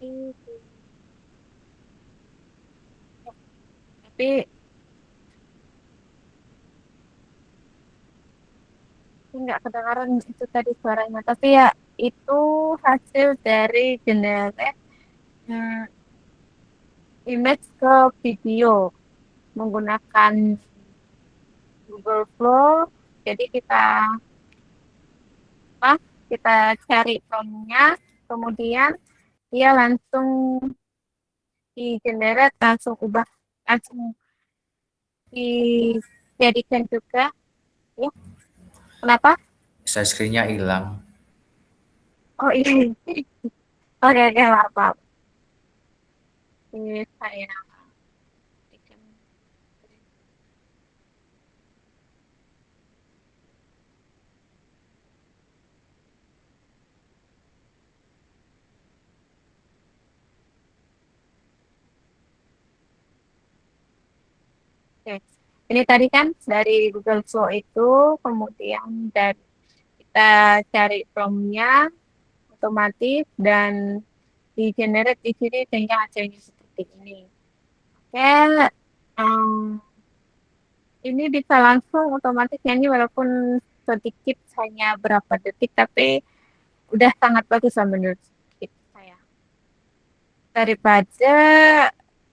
itu. Tapi nggak kedengaran itu tadi suaranya. Tapi ya itu hasil dari generate hmm, image ke video menggunakan Google Flow. Jadi apa? Kita cari promnya, kemudian dia langsung di generate, langsung ubah, langsung dijadikan juga. Ya, kenapa? Share screen-nya hilang. Oh iya. Oke, oke, maaf, maaf. Ini saya bikin. Oke. Ini tadi kan dari Google Flow itu, kemudian dari kita cari promnya otomatis dan di generate di sini sehingga hasilnya seperti ini. Oke, em, ini bisa langsung otomatis nyanyi walaupun sedikit hanya berapa detik, tapi udah sangat bagus lah menurut saya. Daripada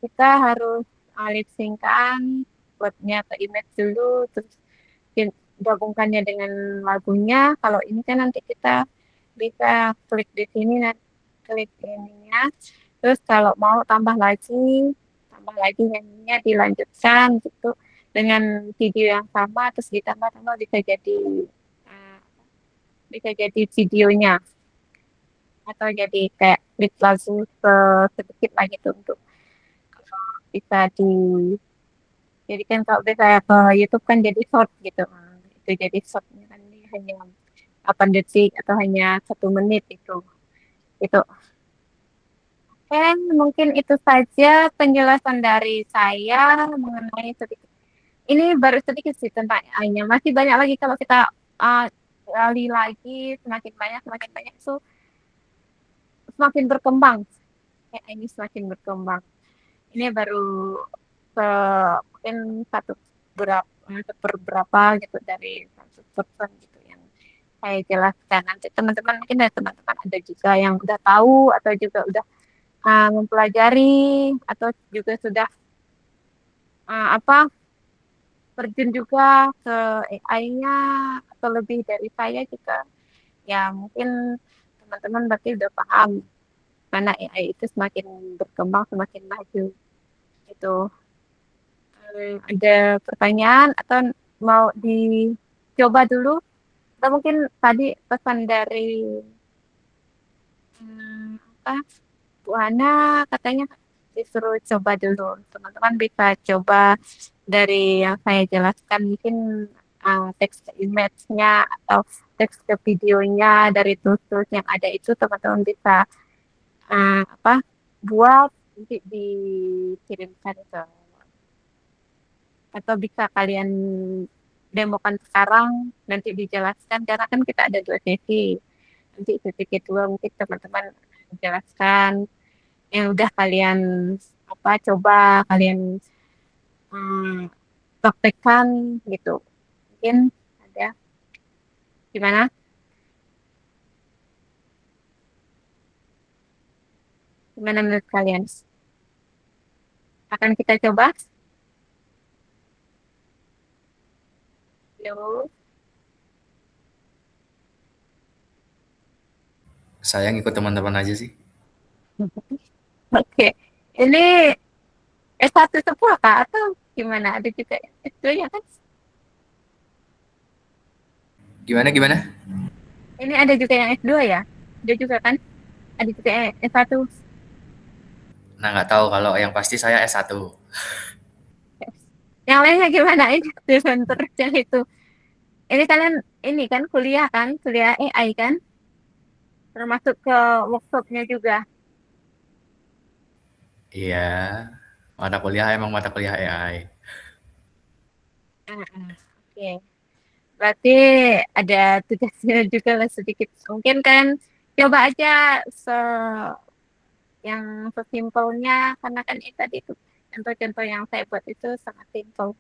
kita harus lip synckan buatnya ke image dulu, terus gabungkannya dengan lagunya. Kalau ini kan nanti kita bisa klik di sini, nanti klik ininya. Terus kalau mau tambah lagi nyanyinya dilanjutkan gitu dengan video yang sama, terus ditambah-tambah eh, bisa jadi videonya atau jadi kayak klip lagu sedikit lagi tuh untuk bisa dijadikan kalau bisa ke YouTube kan jadi short gitu. Itu jadi shortnya kan ini hanya 8 detik atau hanya 1 menit itu. Oke, mungkin itu saja penjelasan dari saya mengenai sedikit. Ini baru sedikit sih tentang AI-nya. Masih banyak lagi kalau kita uh, gali lagi semakin banyak itu semakin berkembang. AI ini semakin berkembang. Ini baru ke mungkin seperberapa gitu dari 100% gitu yang saya jelaskan. Nanti teman-teman mungkin dari teman-teman ada juga yang udah tahu atau juga udah mempelajari atau juga sudah apa terjun juga ke AI-nya atau lebih dari saya juga. Ya mungkin teman-teman berarti udah paham karena AI itu semakin berkembang semakin maju. Itu ada pertanyaan atau mau dicoba dulu? Atau mungkin tadi pesan dari apa Bu Hana katanya disuruh coba dulu. Teman-teman bisa coba dari yang saya jelaskan mungkin teks ke image-nya atau teks ke videonya dari tools yang ada itu teman-teman bisa apa buat nanti dikirimkan ke atau bisa kalian demokan sekarang nanti dijelaskan karena kan kita ada 2 sesi. Nanti sesi kedua mungkin teman-teman menjelaskan yang udah kalian apa coba kalian hmm, praktekkan gitu. Mungkin ada gimana? Gimana menurut kalian? Akan kita coba? Yuk. Saya ngikut teman-teman aja sih. Oke. Ini S1 semua Kak atau gimana? Ada juga S2 ya kan? Gimana gimana? Ini ada juga yang S2 ya? Ada juga kan? Ada juga yang S1. Nah, nggak tahu kalau yang pasti saya S1. Yang lainnya gimana? Ini dosen terus yang itu. Ini kalian ini kan kuliah AI kan? Termasuk ke workshopnya juga. Iya, mata kuliah emang mata kuliah AI. Oke. Berarti ada tugasnya juga lah sedikit. Mungkin kan coba aja se yang sesimpelnya karena kan itu tadi itu contoh-contoh yang saya buat itu sangat simpel.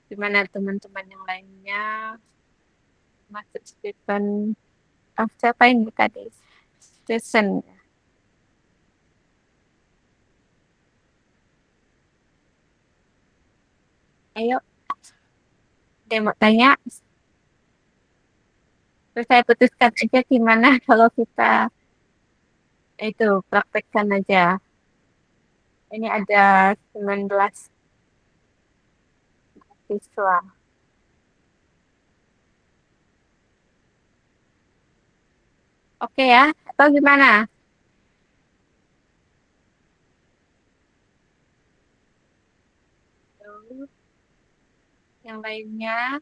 Gimana teman-teman yang lainnya masuk Stephen siapa ini tadi? Stephen. Ayo, ada yang mau tanya? Terus saya putuskan aja gimana kalau kita itu praktekkan aja. Ini ada 19 siswa. Oke ya, atau gimana? Terus yang lainnya,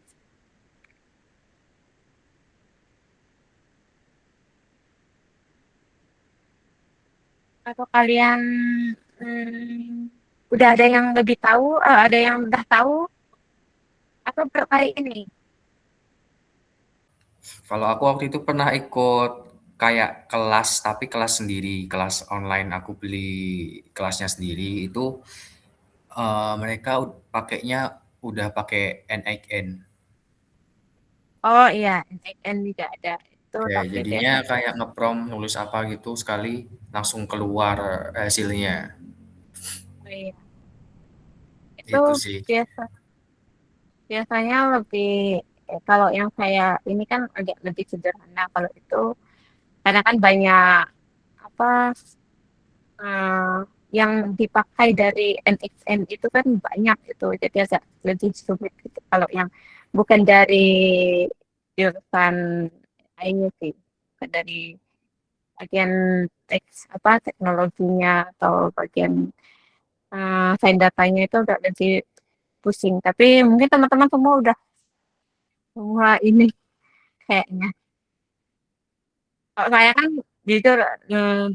atau kalian udah ada yang lebih tahu, ada yang udah tahu, atau baru kali ini? Kalau aku waktu itu pernah ikut kayak kelas, tapi kelas sendiri, kelas online. Aku beli kelasnya sendiri. Itu mereka pakainya udah pakai NXN. Oh iya, NIN juga ada. Itu Oke, tapi jadinya biasanya kayak ngeprompt nulis apa gitu sekali langsung keluar hasilnya. oh iya. Itu Itu sih. biasa biasanya lebih kalau yang saya ini kan agak lebih sederhana. Kalau itu karena kan banyak apa eh, yang dipakai dari NXN itu kan banyak itu, jadi agak lebih sulit gitu. Kalau yang bukan dari jurusan lainnya sih, bukan dari bagian teks apa teknologinya atau bagian sains datanya itu agak lebih pusing. Tapi mungkin teman-teman semua udah semua ini kayaknya. Kalau saya kan jujur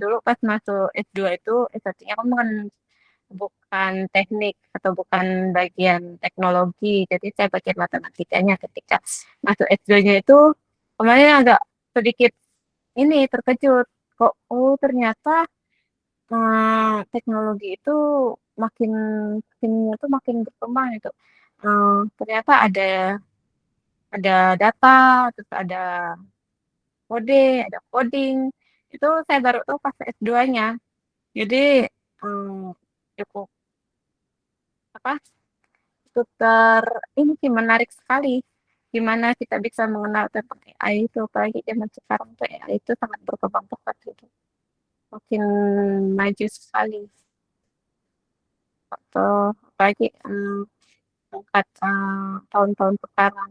dulu pas masuk S2 itu S1-nya kan bukan teknik atau bukan bagian teknologi. Jadi saya bagian matematikanya ketika masuk S2-nya itu kemarin agak sedikit ini terkejut. Kok oh ternyata teknologi itu makin sininya tuh makin berkembang itu. Ternyata ada data, terus ada kode, ada coding. Itu saya baru tahu pas S2-nya. Jadi hmm, cukup apa cukup ini sih menarik sekali gimana kita bisa mengenal tentang AI itu apalagi zaman sekarang tuh AI itu sangat berkembang pesat gitu makin maju sekali atau apalagi angkat tahun-tahun sekarang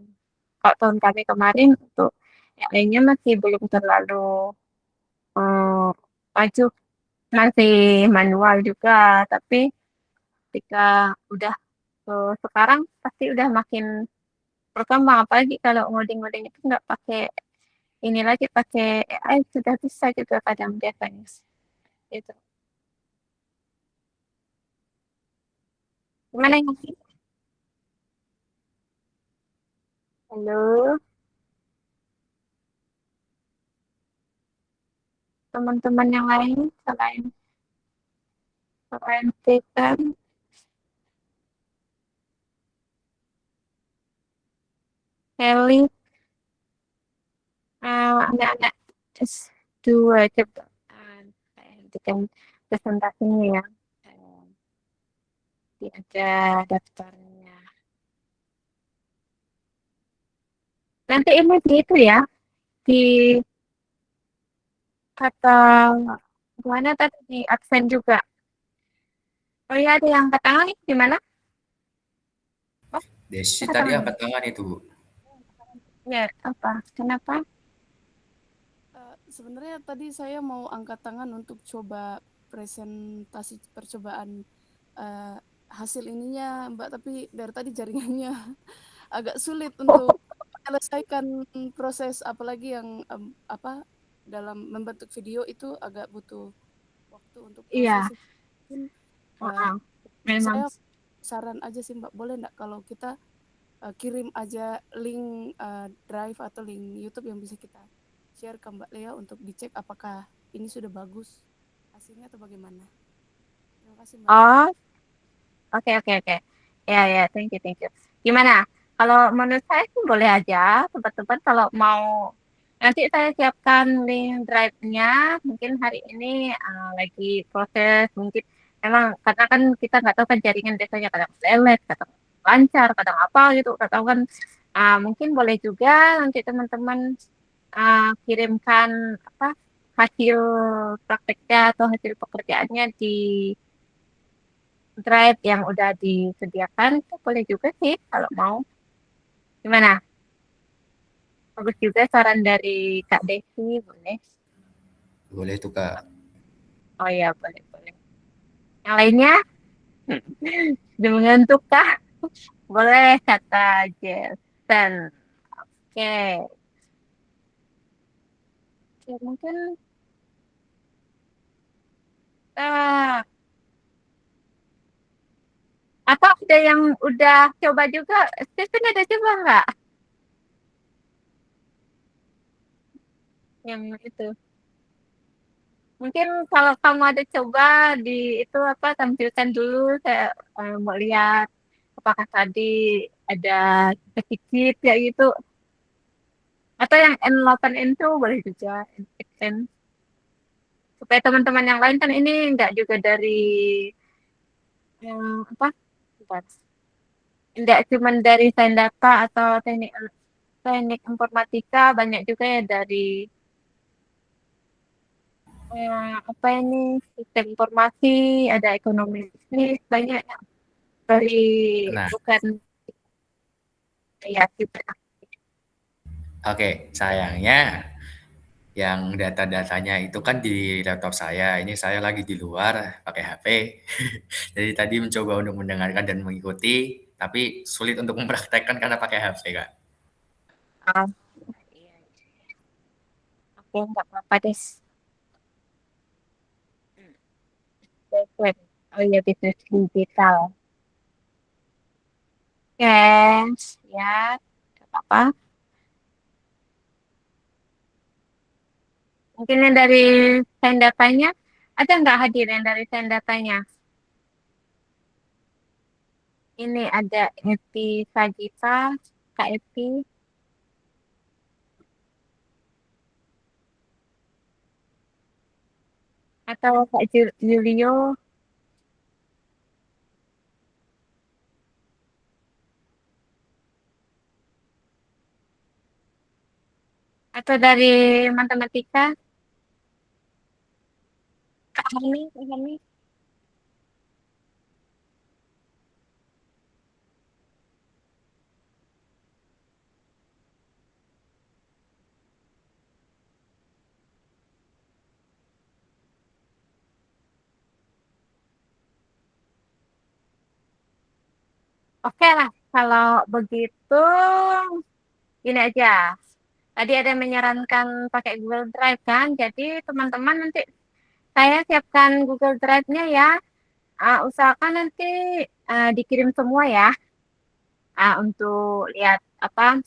kalau tahun kami kemarin untuk AI-nya masih belum terlalu eh, maju masih manual juga tapi ketika udah sekarang pasti udah makin berkembang apalagi kalau ngoding-ngoding itu nggak pakai ini lagi pakai AI sudah bisa juga kadang biasanya itu gimana yang halo teman-teman yang lain selain selain Stephen Kelly anak-anak S2 coba saya hentikan presentasinya ya. Nanti ada daftarnya nanti ini di itu ya di kata mana tadi di absen juga oh iya ada yang angkat tangan nih gimana oh Desi angkat tadi tangan angkat tangan itu, Bu. ya apa kenapa Sebenarnya tadi saya mau angkat tangan untuk coba presentasi percobaan eh, hasil ininya, Mbak, tapi dari tadi jaringannya agak sulit untuk menyelesaikan proses apalagi yang apa dalam membentuk video itu agak butuh waktu untuk iya proses. Mungkin eh, heeh. Memang saya saran aja sih Mbak, boleh nggak kalau kita kirim aja link Drive atau link YouTube yang bisa kita share ke Mbak Lea untuk dicek apakah ini sudah bagus hasilnya atau bagaimana. Terima kasih Mbak. oh oke oke oke ya ya thank you gimana kalau menurut saya sih boleh aja teman-teman kalau mau nanti saya siapkan link drive-nya mungkin hari ini lagi proses mungkin emang karena kan kita nggak tahu kan jaringan biasanya kadang lelet kadang lancar kadang apa gitu nggak tahu kan mungkin boleh juga nanti teman-teman kirimkan apa hasil prakteknya atau hasil pekerjaannya di drive yang udah disediakan itu boleh juga sih kalau mau. Gimana? Bagus juga saran dari Kak Desi, boleh. Boleh tuh, Kak. Oh iya, boleh, boleh. Yang lainnya, sudah mengantuk kah? Boleh kata Jason. Oke, oke, mungkin eh, atau ada yang udah coba juga, Stephen ada coba nggak? Yang itu. Mungkin kalau kamu ada coba di itu apa tampilkan dulu saya mau lihat apakah tadi ada sedikit ya gitu. Atau yang N8N itu boleh juga, N8N. Supaya teman-teman yang lain kan ini nggak juga dari yang apa? Bentar. Nggak cuma dari sains data atau teknik teknik informatika, banyak juga ya dari apa ini sistem informasi, ada ekonomi bisnis, banyak ya. Dari Nah, bukan ya kita. oke, sayangnya yang data-datanya itu kan di laptop saya. Ini saya lagi di luar pakai HP. Jadi tadi mencoba untuk mendengarkan dan mengikuti, tapi sulit untuk mempraktekkan karena pakai HP, Kak. Ah, iya. Oke, nggak apa-apa deh. Web. Oh iya, bisnis digital. Yes, ya, nggak apa-apa. Mungkin yang dari sains datanya, ada nggak hadir yang dari sains datanya? Ini ada Epi Sagita, Kak Epi, atau Kak Julio, atau dari matematika, Kak Hermi, Kak Hermi. Oke lah, kalau begitu, ini aja. Tadi ada yang menyarankan pakai Google Drive kan, jadi teman-teman nanti saya siapkan Google Drive-nya ya. Usahakan nanti dikirim semua ya, untuk lihat apa,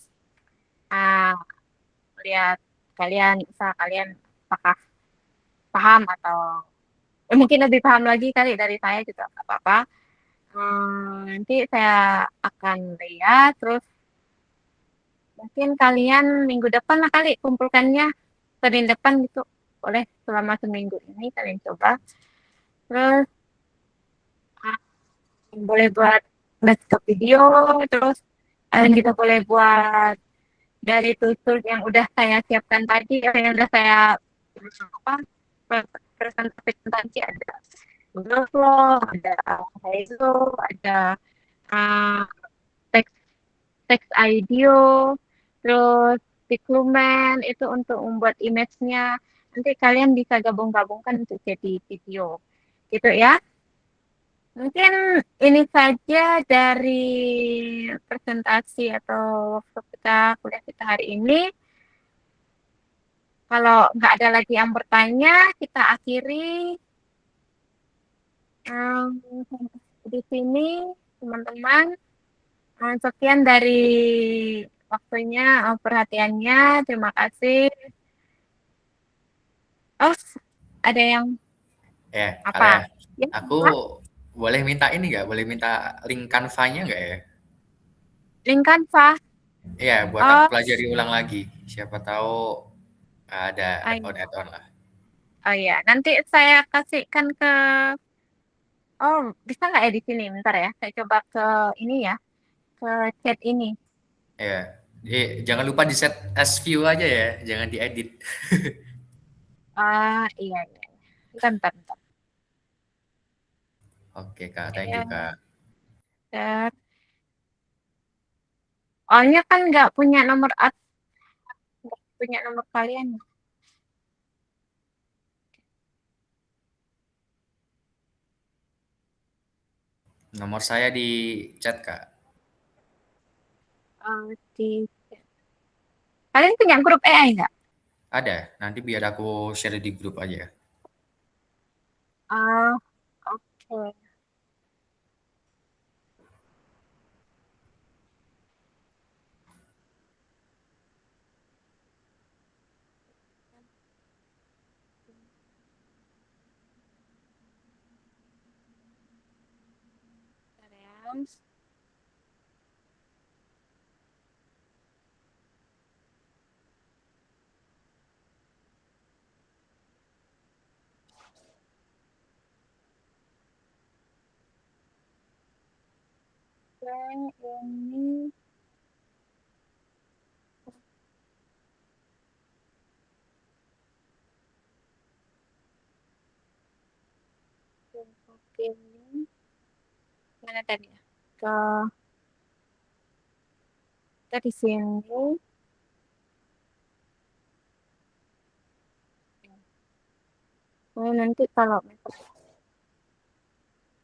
ah, lihat kalian, usaha kalian apakah paham atau mungkin lebih paham lagi kali dari saya juga nggak apa-apa. Nanti saya akan lihat, terus mungkin kalian minggu depan lah kali kumpulkannya, Senin depan gitu. Boleh selama seminggu ini kalian coba. Terus ah, boleh buat desktop video, terus kalian juga boleh buat dari tools yang udah saya siapkan tadi, yang udah saya apa presentasi ada Google Flow, ada Haizo, ada uh, text text IDEO, terus Pixluman itu untuk membuat image-nya. Nanti kalian bisa gabung-gabungkan untuk jadi video. Gitu ya. Mungkin ini saja dari presentasi atau workshop kita, kuliah kita hari ini. Kalau nggak ada lagi yang bertanya, kita akhiri um, di sini, teman-teman. Sekian dari waktunya, perhatiannya. Terima kasih. Oh, ada yang Ya, apa? Alea, Ya, aku apa? boleh minta ini nggak? Boleh minta link Canva-nya nggak ya? Link Canva. Iya, buat aku Oh, pelajari ulang lagi. Siapa tahu ada ayo. add-on lah. Oh ya, nanti saya kasihkan ke. Oh, bisa nggak ya di sini? Bentar ya, saya coba ke ini ya, ke chat ini. Iya. Jangan lupa di set as view aja ya, jangan diedit. Iya, iya. Bentar, bentar, bentar. Oke, Kak. Thank you, Ya, Kak. bentar. Soalnya kan nggak punya nomor nggak punya nomor kalian. Nomor saya di chat, Kak. Di kalian punya grup AI nggak? Ada, nanti biar aku share di grup aja. Ah, oke. Bentar ya. ini ini mana tadi ya? Kita di sini. Nanti kalau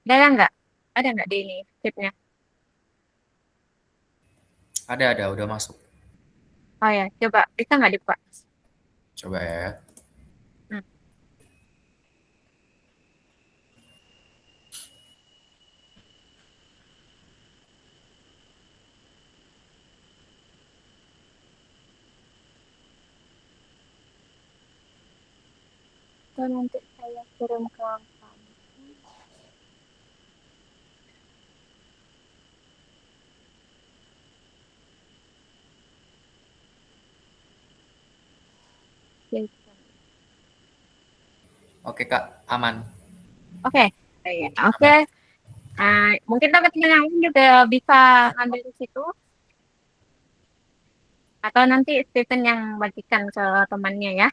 ada nggak? Ada nggak di ini tipnya? Ada, udah masuk. Oh ya, coba bisa nggak dibuka? Coba ya. Hmm. Itu nanti saya kirim ke kamu. Oke Kak, aman. Oke, iya, oke. Mungkin teman-teman yang lain juga bisa ambil di situ, atau nanti Stephen yang bagikan ke temannya ya.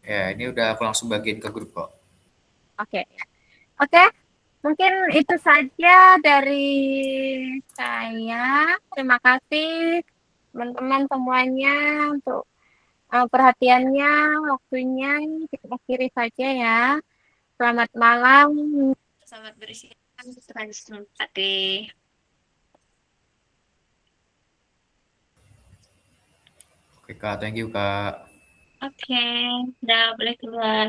Ya, ini udah aku langsung bagiin ke grup kok. Oke, oke. Mungkin itu saja dari saya. Terima kasih teman-teman semuanya untuk perhatiannya, waktunya. Kita akhiri saja ya. Selamat malam. Selamat beristirahat. Terima kasih. Oke Kak, thank you Kak. Oke, udah boleh keluar.